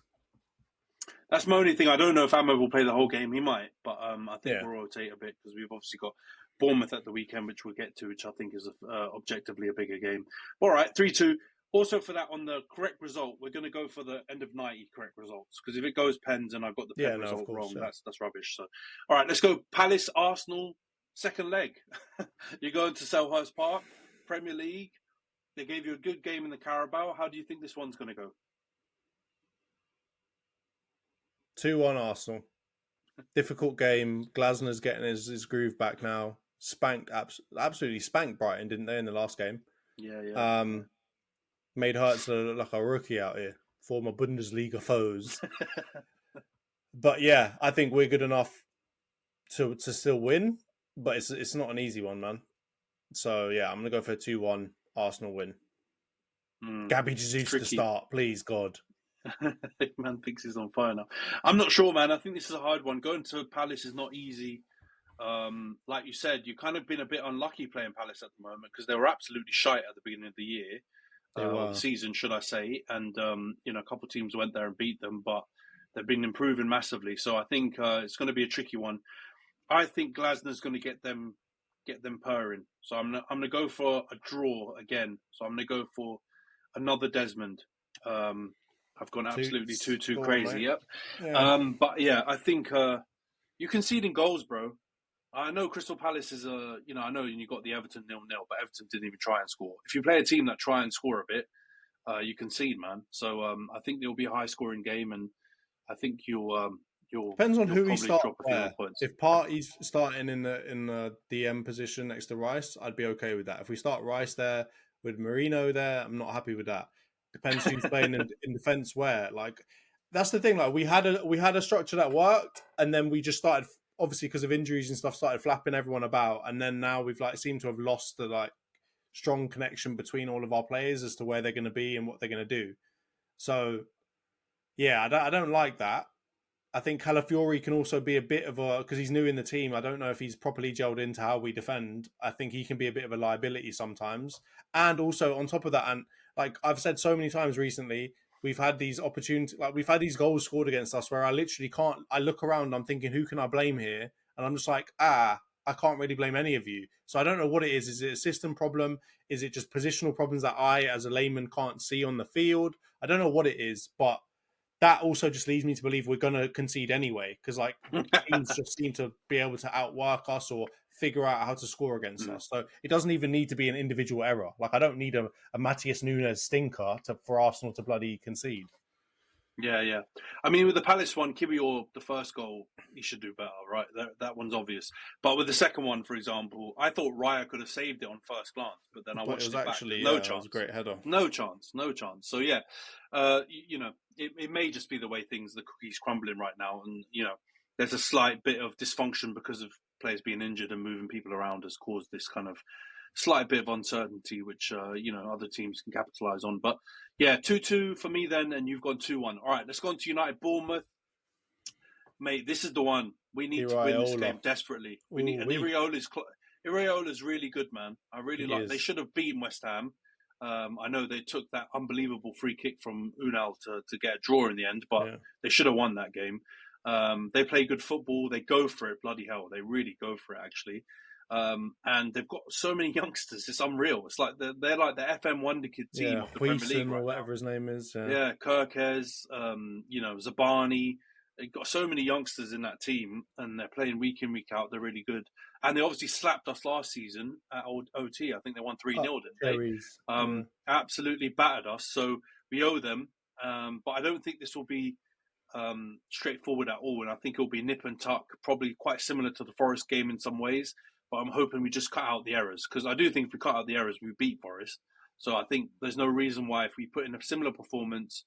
Speaker 2: That's my only thing. I don't know if Ahmed will play the whole game. He might, but I think
Speaker 3: Yeah.
Speaker 2: we'll rotate a bit because we've obviously got Bournemouth at the weekend, which we'll get to, which I think is objectively a bigger game. All right, 3-2. Also for that, on the correct result, we're going to go for the end of 90 correct results, because if it goes pens and I've got the pen result wrong, that's rubbish. So, all right, let's go. Palace, Arsenal, second leg. You're going to Selhurst Park, Premier League. They gave you a good game in the Carabao. How do you think this one's going to go?
Speaker 3: 2-1 Arsenal. Difficult game. Glasner's getting his groove back now. Absolutely spanked Brighton, didn't they, in the last game?
Speaker 2: Yeah.
Speaker 3: Made Hertz look like a rookie out here. Former Bundesliga foes. But yeah, I think we're good enough to still win, but it's not an easy one, man. So yeah, I'm going to go for a 2-1 Arsenal win. Gabby Jesus to start, please, God.
Speaker 2: Man thinks he's on fire now. I'm not sure, man. I think this is a hard one. Going to Palace is not easy. Like you said, you've kind of been a bit unlucky playing Palace at the moment, because they were absolutely shite at the beginning of the year. The season, should I say. And, a couple of teams went there and beat them, but they've been improving massively. So I think it's going to be a tricky one. I think Glasner's going to get them purring. So I'm going to go for a draw again. So I'm going to go for another Desmond. I've gone absolutely too crazy. Yep. Yeah. But yeah, I think you're conceding goals, bro. I know Crystal Palace is I know you got the Everton 0-0, but Everton didn't even try and score. If you play a team that try and score a bit, you concede, man. So I think there'll be a high scoring game, and I think you'll
Speaker 3: depends on who we start there. If Partey's starting in the DM position next to Rice, I'd be okay with that. If we start Rice there with Marino there, I'm not happy with that. Depends who's playing in defence where. Like, that's the thing. Like, we had a structure that worked, and then we just started, obviously because of injuries and stuff, started flapping everyone about, and then now we've seemed to have lost the strong connection between all of our players as to where they're going to be and what they're going to do. So yeah, I don't like that. I think Calafiori can also be a bit of because he's new in the team. I don't know if he's properly gelled into how we defend. I think he can be a bit of a liability sometimes. And also on top of that, and like I've said so many times recently, we've had these opportunities, we've had these goals scored against us where I literally can't, I look around, I'm thinking, who can I blame here? And I'm just like, I can't really blame any of you. So I don't know what it is. Is it a system problem? Is it just positional problems that I, as a layman, can't see on the field? I don't know what it is, but that also just leads me to believe we're going to concede anyway, because teams just seem to be able to outwork us or figure out how to score against us. So it doesn't even need to be an individual error. I don't need a Matías Núñez stinker for Arsenal to bloody concede.
Speaker 2: Yeah. I mean, with the Palace one, Kiwior, the first goal, he should do better, right? That one's obvious. But with the second one, for example, I thought Raya could have saved it on first glance, but then I watched it back. No chance. It was a great header. No chance. So yeah, it may just be the way the cookie's crumbling right now, and there's a slight bit of dysfunction because of players being injured and moving people around has caused this kind of slight bit of uncertainty, which other teams can capitalise on. But yeah, 2-2 for me then, and you've gone 2-1. All right, let's go on to United Bournemouth, mate. This is the one we need to win this game desperately. We need, and Iraola's really good, man. I really like. They should have beaten West Ham. I know they took that unbelievable free kick from Unal to get a draw in the end, but they should have won that game. They play good football. They go for it. Bloody hell, they really go for it, actually. And they've got so many youngsters. It's unreal. It's like they're like the FM Wonder Kid team of the Premier League right
Speaker 3: or whatever his name is.
Speaker 2: Yeah, Kirkes, Zabani. They've got so many youngsters in that team, and they're playing week in, week out. They're really good. And they obviously slapped us last season at OT. I think they won 3-0, didn't they? Absolutely battered us. So we owe them. But I don't think this will be straightforward at all. And I think it'll be nip and tuck, probably quite similar to the Forest game in some ways. But I'm hoping we just cut out the errors, because I do think if we cut out the errors, we beat Forest. So I think there's no reason why, if we put in a similar performance,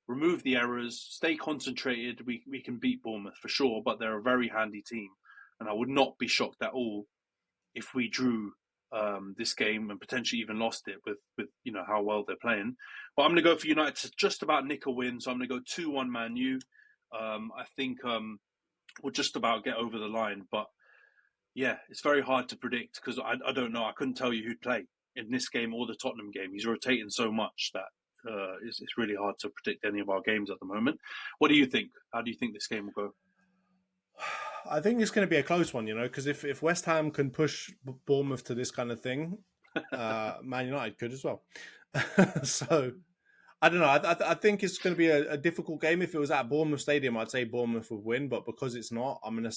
Speaker 2: remove the errors, stay concentrated, we can beat Bournemouth for sure. But they're a very handy team, and I would not be shocked at all if we drew this game and potentially even lost it with how well they're playing. But I'm going to go for United to just about nick a win. So I'm going to go 2-1 Man U. I think we'll just about get over the line, but yeah, it's very hard to predict because I don't know. I couldn't tell you who'd play in this game or the Tottenham game. He's rotating so much that it's really hard to predict any of our games at the moment. What do you think? How do you think this game will go?
Speaker 3: I think it's going to be a close one, because if West Ham can push Bournemouth to this kind of thing, Man United could as well. So, I don't know. I think it's going to be a difficult game. If it was at Bournemouth Stadium, I'd say Bournemouth would win. But because it's not, I'm going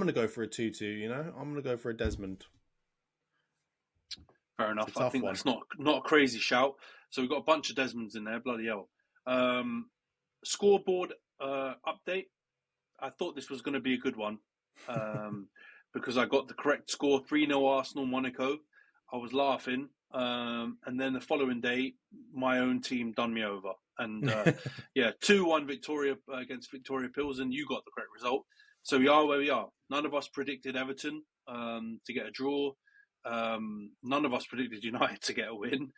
Speaker 3: to go for a 2-2, I'm going to go for a Desmond.
Speaker 2: Fair enough. I think that's not a crazy shout. So we've got a bunch of Desmonds in there. Bloody hell. Scoreboard update. I thought this was going to be a good one because I got the correct score, 3-0 Arsenal, Monaco. I was laughing. And then the following day, my own team done me over. And 2-1 Victoria against Victoria Pilsen. You got the correct result. So we are where we are. None of us predicted Everton to get a draw. None of us predicted United to get a win.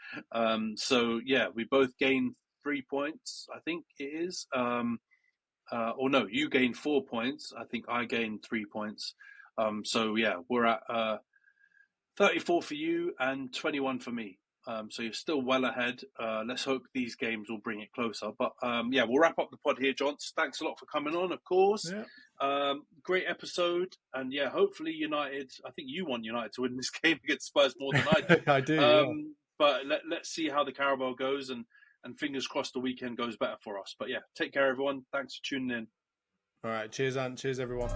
Speaker 2: We both gained 3 points, I think it is. You gained 4 points. I think I gained 3 points. We're at 34 for you and 21 for me. So you're still well ahead. Let's hope these games will bring it closer. But we'll wrap up the pod here, Johns. Thanks a lot for coming on, of course. Yeah. Great episode. And hopefully United, I think you want United to win this game against Spurs more than I do.
Speaker 3: I do.
Speaker 2: But let's see how the Carabao goes and fingers crossed the weekend goes better for us. But take care, everyone. Thanks for tuning in.
Speaker 3: All right. Cheers, Ant. Cheers, everyone.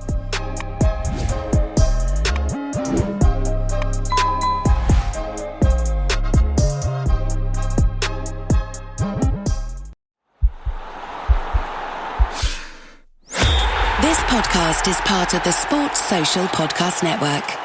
Speaker 13: This podcast is part of the Sports Social Podcast Network.